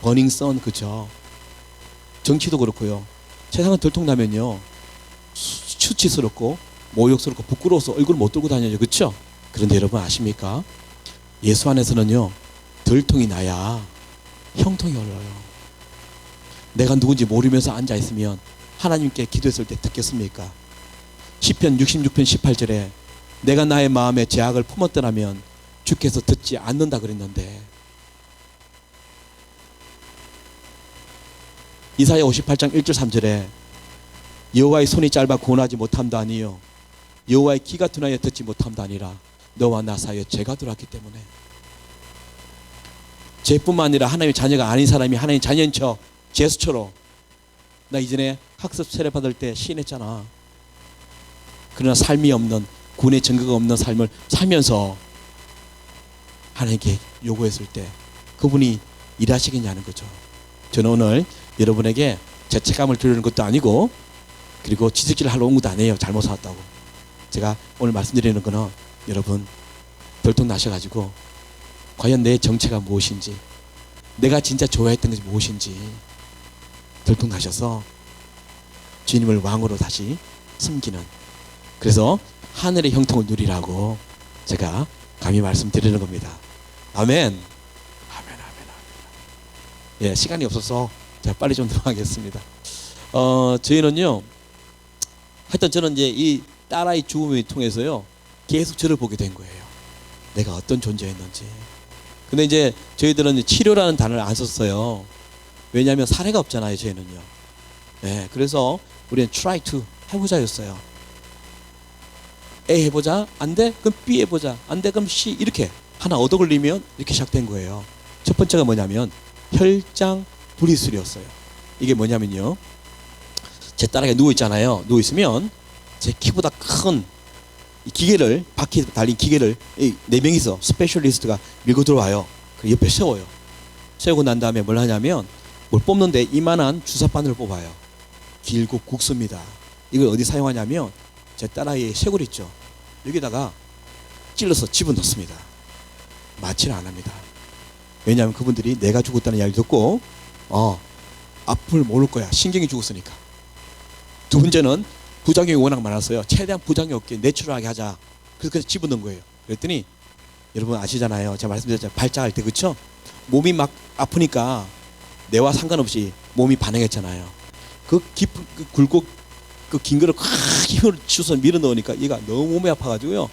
버닝썬 그쵸? 정치도 그렇고요. 세상은 들통나면요 수치스럽고 모욕스럽고 부끄러워서 얼굴 못 들고 다녀요. 그쵸? 그런데 여러분 아십니까? 예수 안에서는요 들통이 나야 형통이 흘러요. 내가 누군지 모르면서 앉아있으면 하나님께 기도했을 때 듣겠습니까? 시편 66편 18절에 내가 나의 마음에 죄악을 품었더라면 주께서 듣지 않는다 그랬는데 이사야 58장 1절 3절에 여호와의 손이 짧아 구원하지 못함도 아니요 여호와의 귀가 둔하여 듣지 못함도 아니라 너와 나 사이에 죄가 들어왔기 때문에 죄뿐만 아니라 하나님의 자녀가 아닌 사람이 하나님의 자녀인 척 제스처로 나 이전에 학습 세례 받을 때 시인했잖아. 그러나 삶이 없는 구원의 증거가 없는 삶을 살면서 하나님께 요구했을 때 그분이 일하시겠냐는 거죠. 저는 오늘 여러분에게 죄책감을 드리는 것도 아니고 그리고 지적질을 하러 온 것도 아니에요. 잘못 살았다고. 제가 오늘 말씀드리는 거는 여러분 들통 나셔가지고 과연 내 정체가 무엇인지 내가 진짜 좋아했던 것이 무엇인지 들통 나셔서 주님을 왕으로 다시 섬기는 그래서 하늘의 형통을 누리라고 제가 감히 말씀드리는 겁니다. 아멘. 아멘, 아멘, 아멘. 예, 시간이 없어서 제가 빨리 좀 들어가겠습니다. 저희는요. 하여튼 저는 이제 이 딸아이 죽음을 통해서요. 계속 저를 보게 된 거예요. 내가 어떤 존재였는지. 근데 이제 저희들은 치료라는 단어를 안 썼어요. 왜냐하면 사례가 없잖아요. 저희는요. 네, 그래서 우리는 try to 해보자였어요. A 해보자. 안 돼? 그럼 B 해보자. 안 돼? 그럼 C. 이렇게 하나 얻어 걸리면 이렇게 시작된 거예요. 첫 번째가 뭐냐면 혈장 분리술이었어요. 이게 뭐냐면요. 제 딸아이가 누워 있잖아요. 누워 있으면 제 키보다 큰 이 기계를 바퀴 달린 기계를 이 네 명이서 스페셜리스트가 밀고 들어와요. 그 옆에 세워요. 세우고 난 다음에 뭘 하냐면 뭘 뽑는데 이만한 주사바늘을 뽑아요. 길고 굵습니다. 이걸 어디 사용하냐면 제 딸아이의 쇄골 있죠. 여기다가 찔러서 집어넣습니다. 마취를 안 합니다. 왜냐하면 그분들이 내가 죽었다는 이야기를 듣고 아픔을 모를 거야. 신경이 죽었으니까. 두 번째는 부작용이 워낙 많았어요. 최대한 부작용이 없게 내추럴하게 하자. 그래서 집어넣은 거예요. 그랬더니 여러분 아시잖아요. 제가 말씀드렸잖아요. 발작할 때 그쵸? 몸이 막 아프니까 내와 상관없이 몸이 반응했잖아요. 그 깊은 그 굵고 그 긴 거를 콱 힘을 주서 밀어 넣으니까 얘가 너무 몸이 아파가지고요.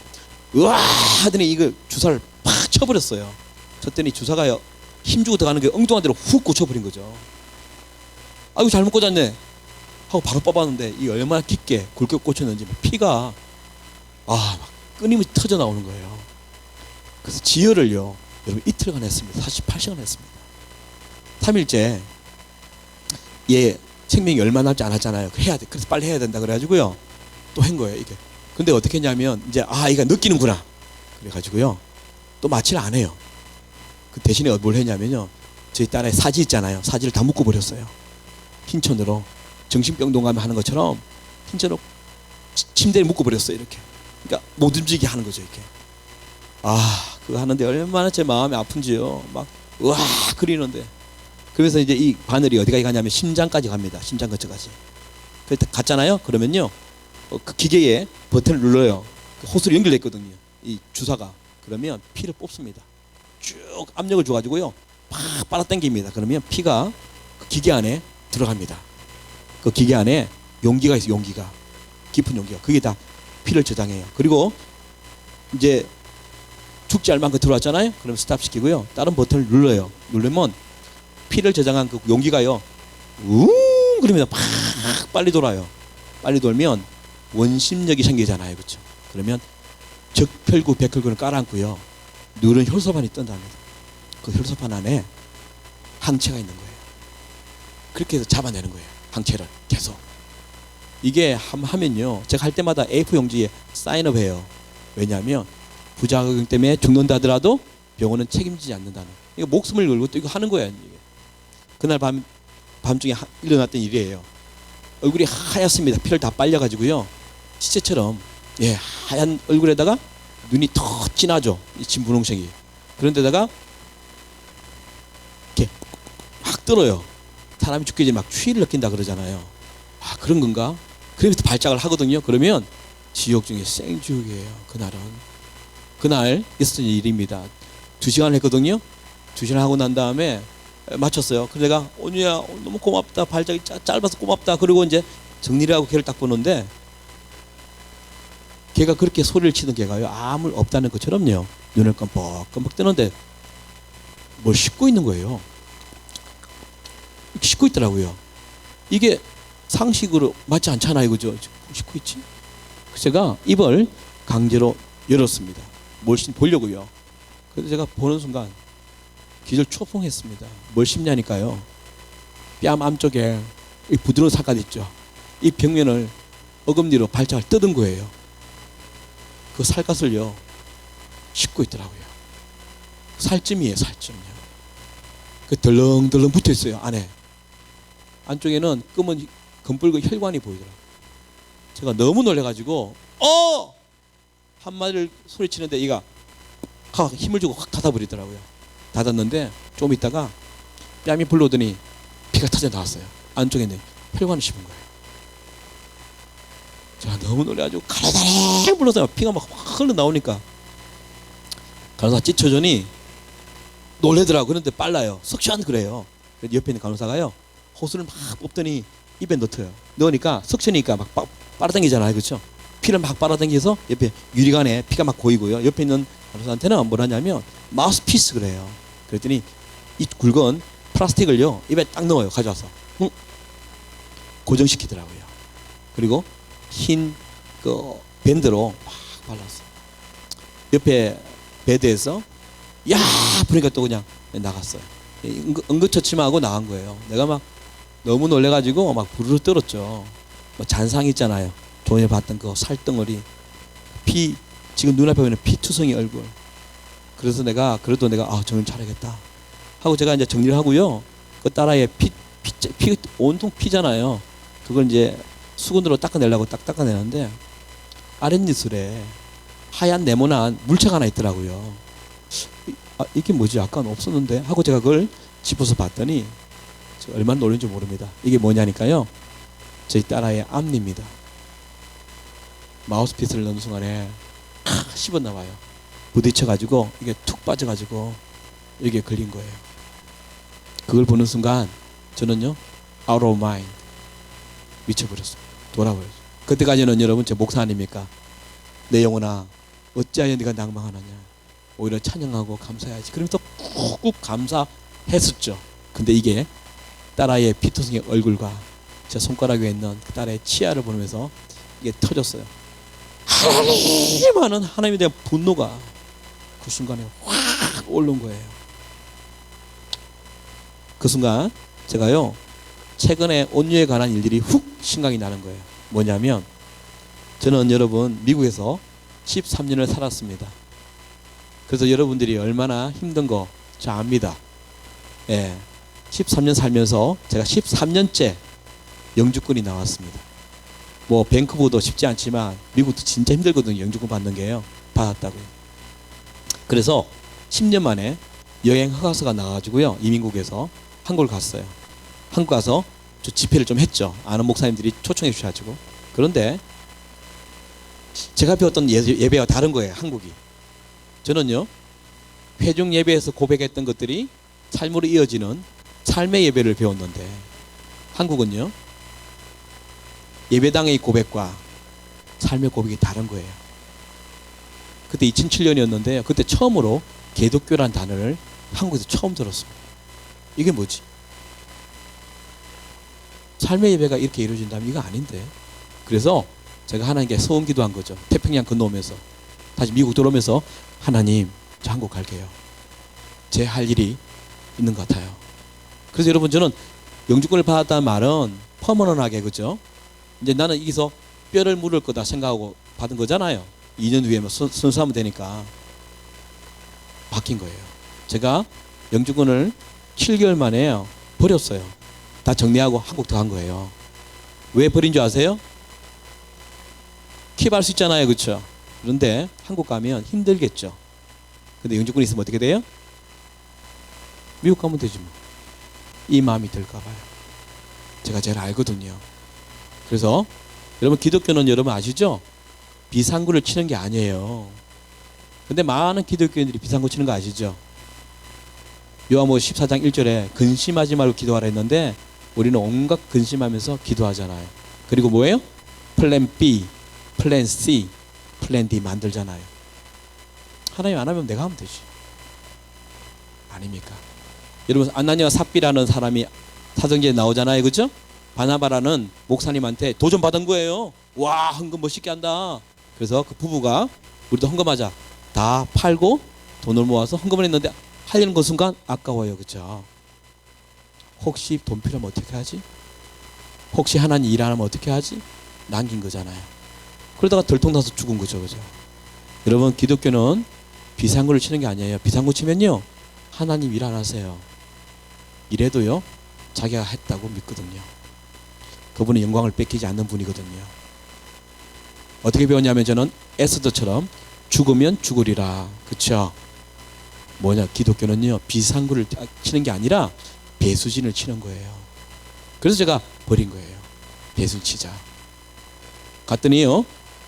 으아 하더니 이거 주사를 팍 쳐버렸어요. 쳤더니 주사가요 힘주고 들어가는 게 엉뚱한 데로 훅 꽂혀버린 거죠. 아이고 잘못 꽂았네 하고 바로 뽑았는데 이 얼마나 깊게 굵게 꽂혔는지 피가 막 끊임없이 터져 나오는 거예요. 그래서 지혈을요 여러분 이틀간 했습니다. 48시간 했습니다. 3일째 얘 생명이 얼마 남지 않았잖아요. 해야 돼. 그래서 빨리 해야 된다 그래가지고요 또 한 거예요 이게. 근데 어떻게 했냐면 이제 얘가 느끼는구나 그래가지고요 또 마취를 안 해요. 그 대신에 뭘 했냐면요 저희 딸의 사지 있잖아요. 사지를 다 묶어버렸어요. 흰천으로 정신병동 가면 하는 것처럼 흰천으로 침대에 묶어버렸어요. 이렇게. 그러니까 못 움직이게 하는 거죠 이렇게. 그거 하는데 얼마나 제 마음이 아픈지요. 막 우와 그리는데. 그래서 이제 이 바늘이 어디까지 가냐면 심장까지 갑니다. 심장 근처까지. 그래서 갔잖아요. 그러면요 그 기계에 버튼을 눌러요. 그 호스로 연결돼 있거든요. 이 주사가. 그러면 피를 뽑습니다. 쭉 압력을 줘가지고요 팍 빨아당깁니다. 그러면 피가 그 기계 안에 들어갑니다. 그 기계 안에 용기가 있어요. 용기가 깊은 용기가 그게 다 피를 저장해요. 그리고 이제 죽지 않을 만큼 들어왔잖아요. 그럼 스탑 시키고요 다른 버튼을 눌러요. 누르면 피를 저장한 그 용기가요 그러면 팍 빨리 돌아요. 빨리 돌면 원심력이 생기잖아요. 그렇죠? 그러면 적혈구 백혈구를 깔아앉고요 누른 혈소판이 뜬답니다. 그 혈소판 안에 항체가 있는 거예요. 그렇게 해서 잡아내는 거예요. 항체를 계속. 이게 하면요 제가 할 때마다 A4 용지에 사인업해요. 왜냐하면 부작용 때문에 죽는다 하더라도 병원은 책임지지 않는다는. 이거 목숨을 걸고 또 이거 하는 거예요. 이게. 그날 밤중에 일어났던 일이에요. 얼굴이 하얗습니다. 피를 다 빨려가지고요 시체처럼 하얀 얼굴에다가 눈이 더 진하죠. 이 진분홍색이. 그런데다가 이렇게 막 떨어요. 사람이 죽기 전에 막 추위를 느낀다 그러잖아요. 그런 건가? 그러면서 발작을 하거든요. 그러면 지옥 중에 생지옥이에요. 그날 있었던 일입니다. 2시간 했거든요. 2시간 하고 난 다음에 마쳤어요. 그래서 내가 온유야 너무 고맙다. 발작이 짧아서 고맙다. 그리고 이제 정리를 하고 걔를 딱 보는데 걔가 그렇게 소리를 치던 걔가요 아무 없다는 것처럼요 눈을 깜빡깜빡 뜨는데 뭘 씻고 있는 거예요. 씻고 있더라고요. 이게 상식으로 맞지 않잖아요. 그죠? 씻고 있지? 제가 입을 강제로 열었습니다. 뭘 보려고요. 그래서 제가 보는 순간 기절 초풍했습니다. 뭘 씹냐니까요. 뺨 안쪽에 이 부드러운 살갗 있죠. 이 벽면을 어금니로 발작을 뜯은 거예요. 그 살갗을요 씹고 있더라고요. 살찜이에요. 살찜이요. 그 덜렁덜렁 붙어 있어요. 안에. 안쪽에는 검은 검붉은 혈관이 보이더라고요. 제가 너무 놀래가지고 한마디를 소리치는데 얘가 힘을 주고 확 닫아버리더라고요. 닫았는데 좀 있다가 뺨이 불러오더니 피가 터져 나왔어요. 안쪽에 있는 혈관을 씹은 거예요. 제가 너무 놀래가지고 가라다락 불러서 피가 막 확 흘러나오니까 간호사 찢쳐주니 놀래더라고요. 그런데 빨라요. 석션 그래요. 옆에 있는 간호사가요 호수를 막 뽑더니 입에 넣어요. 넣으니까 석션이니까 막 빨아당기잖아요. 그렇죠? 피를 막 빨아당겨서 옆에 유리관에 피가 막 고이고요. 옆에 있는 간호사한테는 뭘 하냐면 마우스피스 그래요. 그랬더니 이 굵은 플라스틱을요 입에 딱 넣어요. 가져와서 고정시키더라고요. 그리고 흰 그 밴드로 막 발랐어. 옆에 베드에서 야 그러니까 또 그냥 나갔어요. 응급처치만 나간 거예요. 내가 막 너무 놀래가지고 막 부르르 떨었죠. 뭐 잔상 있잖아요. 전에 봤던 그 살덩어리, 피 지금 눈앞에 보이는 피투성이 얼굴. 그래서 그래도 내가 정신 차려야겠다 하고 제가 이제 정리를 하고요. 그 딸아이의 피 온통 피잖아요. 그걸 이제 수건으로 닦아내려고 딱 닦아내는데 아랫니술에 하얀 네모난 물체가 하나 있더라고요. 이게 뭐지? 아까는 없었는데 하고 제가 그걸 짚어서 봤더니 얼마나 놀란지 모릅니다. 이게 뭐냐니까요. 저희 딸아이의 앞니입니다. 마우스피스를 넣는 순간에 씹었나 봐요. 부딪혀가지고 이게 툭 빠져가지고 여기에 걸린 거예요. 그걸 보는 순간 저는요 out of mind 미쳐버렸어요. 돌아버렸어요. 그때까지는 여러분 제 목사 아닙니까? 내 영혼아 어찌하여 네가 낭망하느냐. 오히려 찬양하고 감사해야지. 그러면서 꾹꾹 감사했었죠. 근데 이게 딸아이의 피투성의 얼굴과 제 손가락 위에 있는 그 딸의 치아를 보면서 이게 터졌어요. 하나님이 많은 하나님에 대한 분노가 그 순간에 확 올라온 거예요. 그 순간 제가요 최근에 온유에 관한 일들이 훅 생각이 나는 거예요. 뭐냐면 저는 여러분 미국에서 13년을 살았습니다. 그래서 여러분들이 얼마나 힘든 거 저 압니다. 예, 13년 살면서 제가 13년째 영주권이 나왔습니다. 뭐 밴쿠버도 쉽지 않지만 미국도 진짜 힘들거든요. 영주권 받는 게요. 받았다고요. 그래서 10년 만에 여행 허가서가 나와가지고요. 이민국에서 한국을 갔어요. 한국 가서 저 집회를 좀 했죠. 아는 목사님들이 초청해 주셔가지고. 그런데 제가 배웠던 예배와 다른 거예요. 한국이. 저는요. 회중 예배에서 고백했던 것들이 삶으로 이어지는 삶의 예배를 배웠는데 한국은요. 예배당의 고백과 삶의 고백이 다른 거예요. 그때 2007년이었는데 그때 처음으로 기독교란 단어를 한국에서 처음 들었습니다. 이게 뭐지? 삶의 예배가 이렇게 이루어진다면 이거 아닌데. 그래서 제가 하나님께 소원 기도한 거죠. 태평양 건너오면서 다시 미국 들어오면서 하나님 저 한국 갈게요. 제 할 일이 있는 것 같아요. 그래서 여러분 저는 영주권을 받았다는 말은 퍼머넌하게 그죠? 이제 나는 여기서 뼈를 물을 거다 생각하고 받은 거잖아요. 2년 후에 뭐 선수하면 되니까 바뀐 거예요. 제가 영주권을 7개월 만에 버렸어요. 다 정리하고 한국 더 간 거예요. 왜 버린 줄 아세요? 킵할 수 있잖아요. 그렇죠? 그런데 한국 가면 힘들겠죠. 근데 영주권이 있으면 어떻게 돼요? 미국 가면 되지 뭐. 이 마음이 들까 봐요. 제가 제일 알거든요. 그래서 여러분 기독교는 여러분 아시죠? 비상구를 치는 게 아니에요. 근데 많은 기독교인들이 비상구 치는 거 아시죠? 요한복음 14장 1절에 근심하지 말고 기도하라 했는데 우리는 온갖 근심하면서 기도하잖아요. 그리고 뭐예요? 플랜 B, 플랜 C, 플랜 D 만들잖아요. 하나님 안 하면 내가 하면 되지. 아닙니까? 여러분 아나니와 삽비라는 사람이 사도행전에 나오잖아요. 그렇죠? 바나바라는 목사님한테 도전받은 거예요. 와 헌금 멋있게 한다. 그래서 그 부부가 우리도 헌금하자. 다 팔고 돈을 모아서 헌금을 했는데 하려는 그 순간 아까워요. 그렇죠? 혹시 돈 필요하면 어떻게 하지? 혹시 하나님 일 안 하면 어떻게 하지? 남긴 거잖아요. 그러다가 들통나서 죽은 거죠. 그죠? 여러분 기독교는 비상구를 치는 게 아니에요. 비상구 치면요. 하나님 일 안 하세요. 이래도요. 자기가 했다고 믿거든요. 그분은 영광을 뺏기지 않는 분이거든요. 어떻게 배웠냐면 저는 에스더처럼 죽으면 죽으리라. 그렇죠? 뭐냐 기독교는요. 비상구를 치는 게 아니라 배수진을 치는 거예요. 그래서 제가 버린 거예요. 배수진 치자. 갔더니요.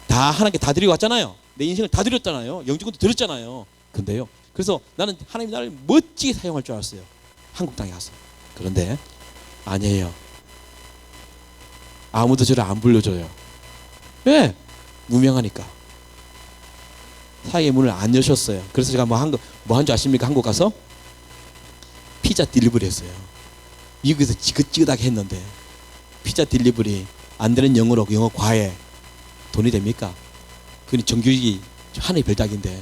다 하나님께 다 드리고 왔잖아요. 내 인생을 다 드렸잖아요. 영주권도 드렸잖아요. 근데요. 그래서 나는 하나님이 나를 멋지게 사용할 줄 알았어요. 한국 땅에 가서. 그런데 아니에요. 아무도 저를 안 불러줘요. 왜? 무명하니까. 사회의 문을 안 여셨어요. 그래서 제가 뭐 한 줄 아십니까? 한국 가서 피자 딜리버리 했어요. 미국에서 지긋지긋하게 했는데 피자 딜리버리 안 되는 영어로 영어 과외 돈이 됩니까? 그건 정규직이 하늘의 별따기인데.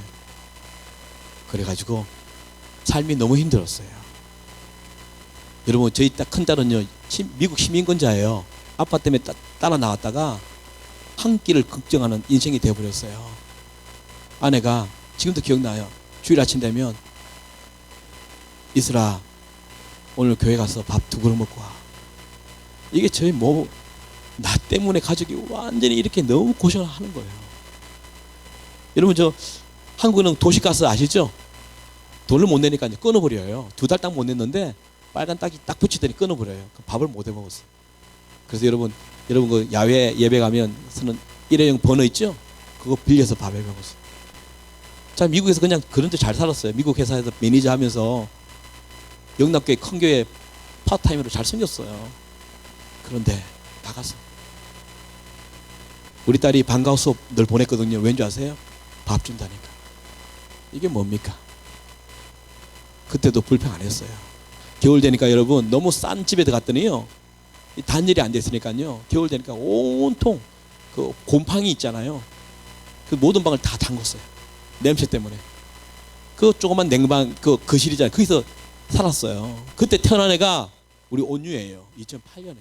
그래가지고 삶이 너무 힘들었어요. 여러분 저희 큰 딸은요 미국 시민권자예요. 아빠 때문에 따라 나왔다가 한 끼를 걱정하는 인생이 되어버렸어요. 아내가 지금도 기억나요. 주일 아침 되면 이슬아 오늘 교회 가서 밥 2그릇 먹고 와. 이게 저희 나 때문에 가족이 완전히 이렇게 너무 고생을 하는 거예요. 여러분 저 한국은 도시가스 아시죠? 돈을 못 내니까 이제 끊어버려요. 2달 딱 못 냈는데 빨간 딱이 딱 붙이더니 끊어버려요. 밥을 못 해 먹었어요. 그래서 여러분 그 야외 예배 가면 쓰는 일회용 버너 있죠? 그거 빌려서 밥을 먹었어요. 자 미국에서 그냥 그런 데 잘 살았어요. 미국 회사에서 매니저 하면서 영락교회 큰 교회 파트타임으로 잘 생겼어요. 그런데 나가서 우리 딸이 방과후 수업 늘 보냈거든요. 왠지 아세요? 밥 준다니까. 이게 뭡니까? 그때도 불평 안 했어요. 겨울 되니까 여러분 너무 싼 집에 들어갔더니요 단열이 안 됐으니까요 겨울 되니까 온통 그 곰팡이 있잖아요. 그 모든 방을 다 담궜어요. 냄새 때문에. 그 조그만 냉방 그 거실이잖아요. 거기서 살았어요. 그때 태어난 애가 우리 온유예요. 2008년에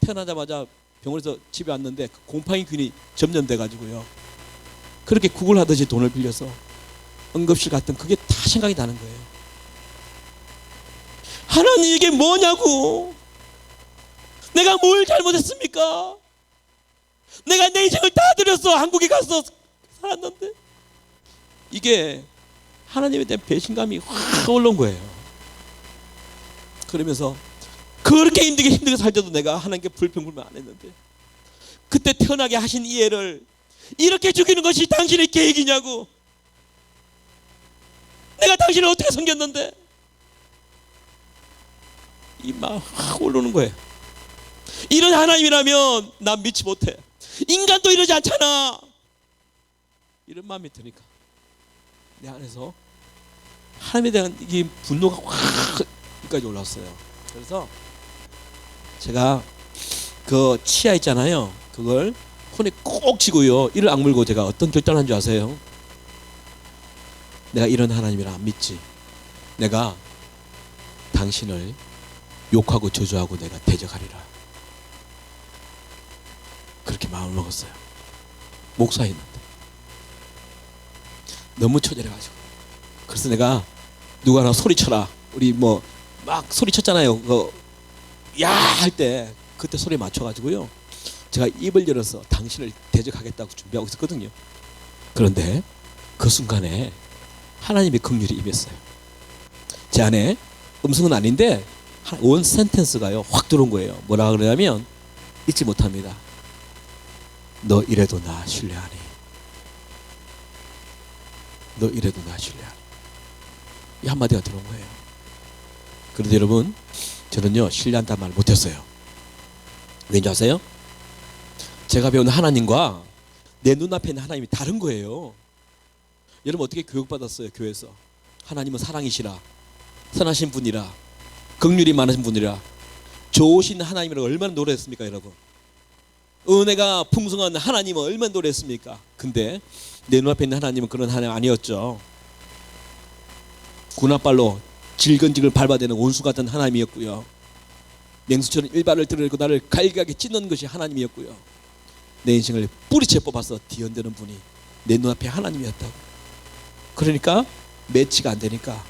태어나자마자 병원에서 집에 왔는데 그 곰팡이균이 점점 돼가지고요 그렇게 구걸하듯이 돈을 빌려서 응급실 갔던 그게 다 생각이 나는 거예요. 하나님 이게 뭐냐고. 내가 뭘 잘못했습니까? 내가 내 인생을 다 드렸어. 한국에 가서 살았는데 이게 하나님에 대한 배신감이 확 올라온 거예요. 그러면서 그렇게 힘들게 살 때도 내가 하나님께 불평불만 안 했는데 그때 태어나게 하신 이 애를 이렇게 죽이는 것이 당신의 계획이냐고. 내가 당신을 어떻게 섬겼는데. 이 마음 확 올라오는 거예요. 이런 하나님이라면 난 믿지 못해. 인간도 이러지 않잖아. 이런 마음이 드니까 내 안에서 하나님에 대한 이 분노가 확 여기까지 올라왔어요. 그래서 제가 그 치아 있잖아요. 그걸 손에 꼭 쥐고요 이를 악물고 제가 어떤 결단을 한 줄 아세요? 내가 이런 하나님이라 안 믿지. 내가 당신을 욕하고 저주하고 내가 대적하리라. 그렇게 마음을 먹었어요. 목사였는데 너무 처절해가지고. 그래서 내가 누가 하나 소리쳐라. 우리 뭐 막 소리쳤잖아요. 그 야 할 때 그때 소리에 맞춰가지고요 제가 입을 열어서 당신을 대적하겠다고 준비하고 있었거든요. 그런데 그 순간에 하나님의 긍휼이 임했어요. 제 안에 음성은 아닌데 원 센텐스가요 확 들어온 거예요. 뭐라 그러냐면 잊지 못합니다. 너 이래도 나 신뢰하니. 너 이래도 나 신뢰하니. 이 한마디가 들어온 거예요. 그런데 여러분 저는요 신뢰한다는 말 못했어요. 왠지 아세요? 제가 배운 하나님과 내 눈앞에 있는 하나님이 다른 거예요. 여러분 어떻게 교육받았어요? 교회에서 하나님은 사랑이시라, 선하신 분이라, 긍휼이 많으신 분이라, 좋으신 하나님이라고 얼마나 노래했습니까 여러분? 은혜가 풍성한 하나님은 얼마나 노래했습니까? 근데 내 눈앞에 있는 하나님은 그런 하나님 아니었죠. 군합발로 질근질근 밟아대는 원수 같은 하나님이었고요. 맹수처럼 일발을 들고 나를 갈기하게 찢는 것이 하나님이었고요. 내 인생을 뿌리채 뽑아서 뒤흔드는 분이 내 눈앞에 하나님이었다고. 그러니까 매치가 안 되니까.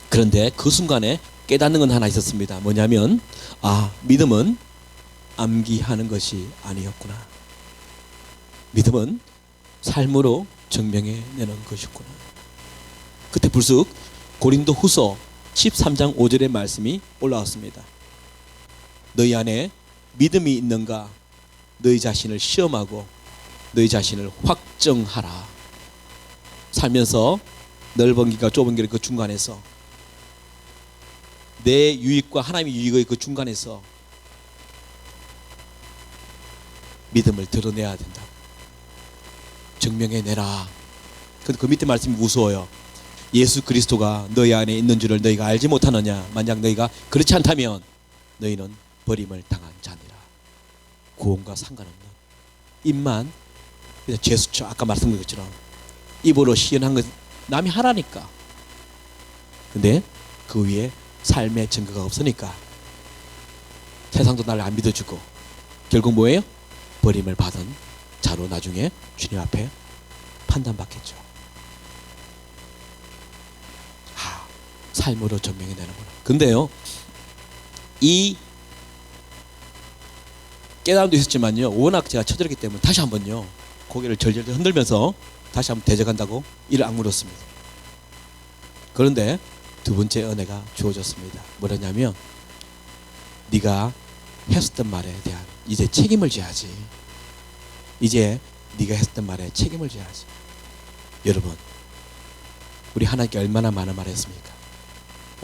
그런데 그 순간에 깨닫는 건 하나 있었습니다. 뭐냐면 믿음은 암기하는 것이 아니었구나. 믿음은 삶으로 증명해내는 것이구나. 그때 불쑥 고린도 후서 13장 5절의 말씀이 올라왔습니다. 너희 안에 믿음이 있는가 너희 자신을 시험하고 너희 자신을 확정하라. 살면서 넓은 길과 좁은 길 그 중간에서 내 유익과 하나님의 유익의 그 중간에서 믿음을 드러내야 된다. 증명해내라. 근데 그 밑에 말씀이 무서워요. 예수 그리스도가 너희 안에 있는 줄을 너희가 알지 못하느냐. 만약 너희가 그렇지 않다면 너희는 버림을 당한 자니라. 구원과 상관없는 입만 제수처 아까 말씀드린 것처럼 입으로 시연한 것 남이 하라니까. 근데 그 위에 삶의 증거가 없으니까 세상도 나를 안 믿어주고 결국 뭐예요? 버림을 받은 자로 나중에 주님 앞에 판단받겠죠. 삶으로 증명해내는구나. 근데요, 이 깨달음도 있었지만요, 워낙 제가 처절했기 때문에 다시 한번요 고개를 절절 흔들면서 다시 한번 대적한다고 이를 악물었습니다. 그런데 두 번째 은혜가 주어졌습니다. 뭐냐면 네가 했었던 말에 대한 이제 책임을 져야지. 이제 네가 했었던 말에 책임을 져야지. 여러분, 우리 하나님께 얼마나 많은 말을 했습니까?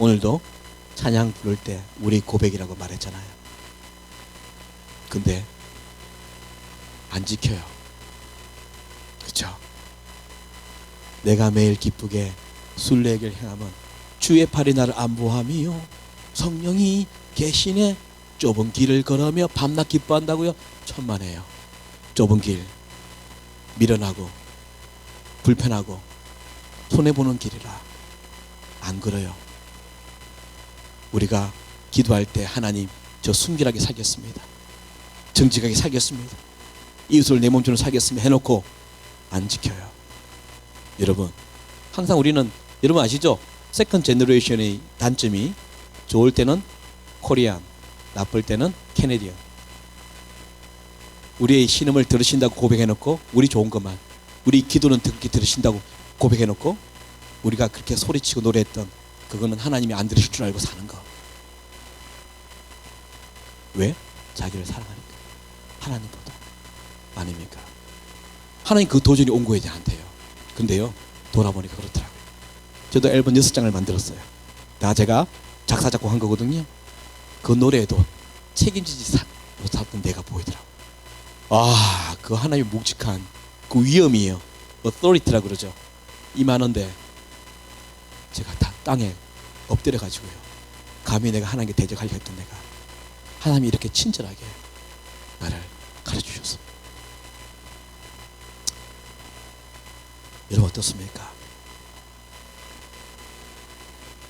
오늘도 찬양 부를 때 우리 고백이라고 말했잖아요. 근데 안 지켜요. 그렇죠? 내가 매일 기쁘게 순례길 행하면 주의 팔이 나를 안보함이요 성령이 계시네. 좁은 길을 걸으며 밤낮 기뻐한다고요? 천만에요. 좁은 길 미련하고 불편하고 손해보는 길이라 안 걸어요. 우리가 기도할 때 하나님 저 순결하게 살겠습니다. 정직하게 살겠습니다. 이웃을 내 몸처럼 살겠습니다 해놓고 안 지켜요. 여러분, 항상 우리는 여러분 아시죠? 세컨 제너레이션의 단점이 좋을 때는 코리안, 나쁠 때는 캐네디언. 우리의 신음을 들으신다고 고백해놓고 우리 좋은 것만, 우리 기도는 듣기 들으신다고 고백해놓고 우리가 그렇게 소리치고 노래했던 그거는 하나님이 안 들으실 줄 알고 사는 거. 왜? 자기를 사랑하니까. 하나님보다. 아닙니까? 하나님 그 도전이 온 거에 대한테요. 근데요, 돌아보니까 그렇더라고요. 저도 앨범 6장을 만들었어요. 다 제가 작사 작곡한 거거든요. 그 노래에도 책임지지 못했던 내가 보이더라고요. 아, 그 하나님의 묵직한 그 위엄이에요. authority라 그러죠. 임하는데 제가 다 땅에 엎드려 가지고요, 감히 내가 하나님께 대적하려 했던 내가 하나님이 이렇게 친절하게 나를 가르치셨습니다. 여러분 어떻습니까?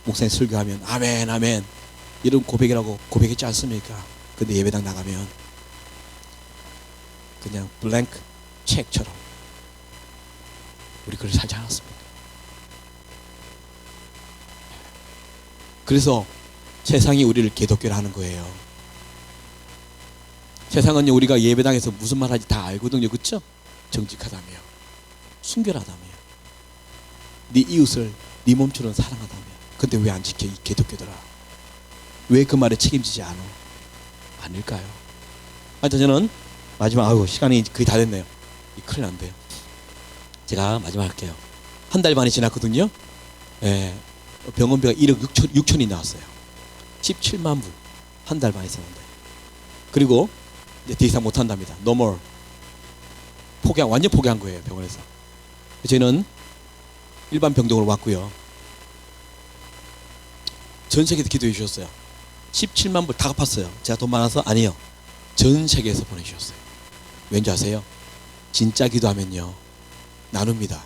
목사님 설교하면 아멘 아멘 이런 고백이라고 고백했지 않습니까? 근데 예배당 나가면 그냥 블랭크 책처럼 우리 그걸 살지 않았습니다. 그래서 세상이 우리를 개독교를 하는 거예요. 세상은요, 우리가 예배당에서 무슨 말 하지 다 알거든요. 그렇죠? 정직하다며, 순결하다며, 네 이웃을 네 몸처럼 사랑하다며. 근데 왜 안 지켜 이 개독교들아? 왜 그 말에 책임지지 않을까요? 저는 마지막, 시간이 거의 다 됐네요. 큰일 난대요. 제가 마지막 할게요. 한 달 반이 지났거든요. 병원비가 1억 6천이 나왔어요. 17만 불 한 달 반 있었는데. 그리고 이제 더 이상 못한답니다. No more. 완전 포기한 거예요, 병원에서. 저희는 일반 병동으로 왔고요. 전 세계에서 기도해 주셨어요. 17만 불 다 갚았어요. 제가 돈 많아서? 아니요. 전 세계에서 보내주셨어요. 왠지 아세요? 진짜 기도하면요, 나눕니다.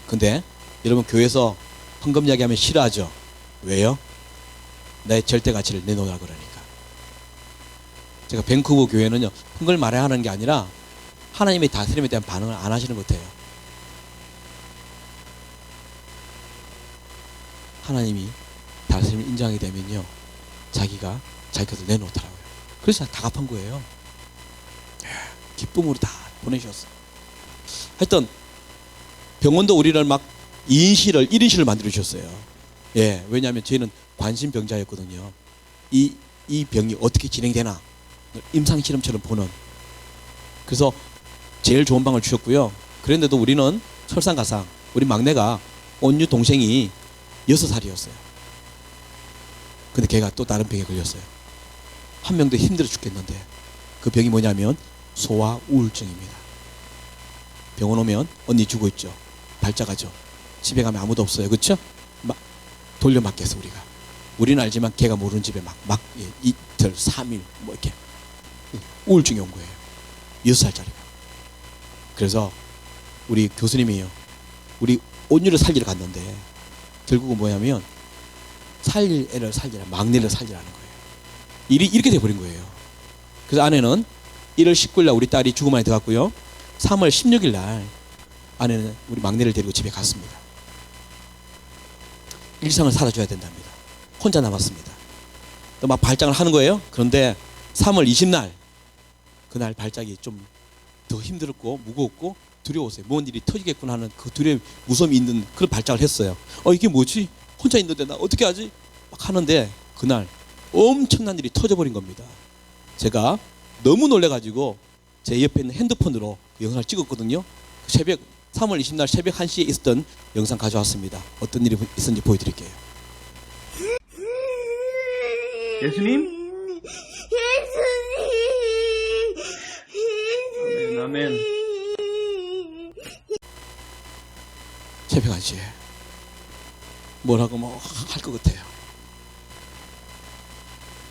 근데 여러분, 교회에서 헌금 이야기하면 싫어하죠? 왜요? 나의 절대 가치를 내놓으라 그러니까. 제가 밴쿠버 교회는요, 헌금을 말해야 하는 게 아니라 하나님의 다스림에 대한 반응을 안 하시는 것 같아요. 하나님이 다스림을 인정하게 되면요, 자기가 자기 것을 내놓더라고요. 그래서 다 갚은 거예요. 기쁨으로 다 보내주셨어요. 하여튼 병원도 우리를 막 2인실을 1인실을 만들어 주셨어요. 왜냐하면 저희는 관심병자였거든요. 이 병이 어떻게 진행되나 임상실험처럼 보는. 그래서 제일 좋은 방을 주셨고요. 그런데도 우리는 설상가상, 우리 막내가 온유 동생이 6살이었어요. 근데 걔가 또 다른 병에 걸렸어요. 한 명도 힘들어 죽겠는데 그 병이 뭐냐면 소아 우울증입니다. 병원 오면 언니 죽어 있죠. 발작하죠. 집에 가면 아무도 없어요. 그렇죠? 막 돌려막겠어 우리가. 우리는 알지만 걔가 모르는 집에 막 이틀, 3일 뭐 이렇게 우울증이 온 거예요. 6살짜리가. 그래서 우리 교수님이요. 우리 온유를 살리러 갔는데 결국은 뭐냐면 살릴 애를 살리라, 막내를 살리라는 거예요. 일이 이렇게 돼버린 거예요. 그래서 아내는 1월 19일 날 우리 딸이 죽음 안에 들어갔고요. 3월 16일 날 아내는 우리 막내를 데리고 집에 갔습니다. 일상을 살아줘야 된답니다. 혼자 남았습니다. 또 막 발작을 하는 거예요. 그런데 3월 20날 그날 발작이 좀 더 힘들었고 무거웠고 두려웠어요. 뭔 일이 터지겠구나 하는 그 두려움, 무서움이 있는 그런 발작을 했어요. 이게 뭐지? 혼자 있는데 나 어떻게 하지? 막 하는데 그날 엄청난 일이 터져버린 겁니다. 제가 너무 놀래가지고 제 옆에 있는 핸드폰으로 영상을 찍었거든요. 새벽 3월 20날 새벽 1시에 있었던 영상 가져왔습니다. 어떤 일이 있었는지 보여드릴게요. 예수님? 아멘, 아멘. 새벽 1시에 뭐라고 뭐 할 것 같아요.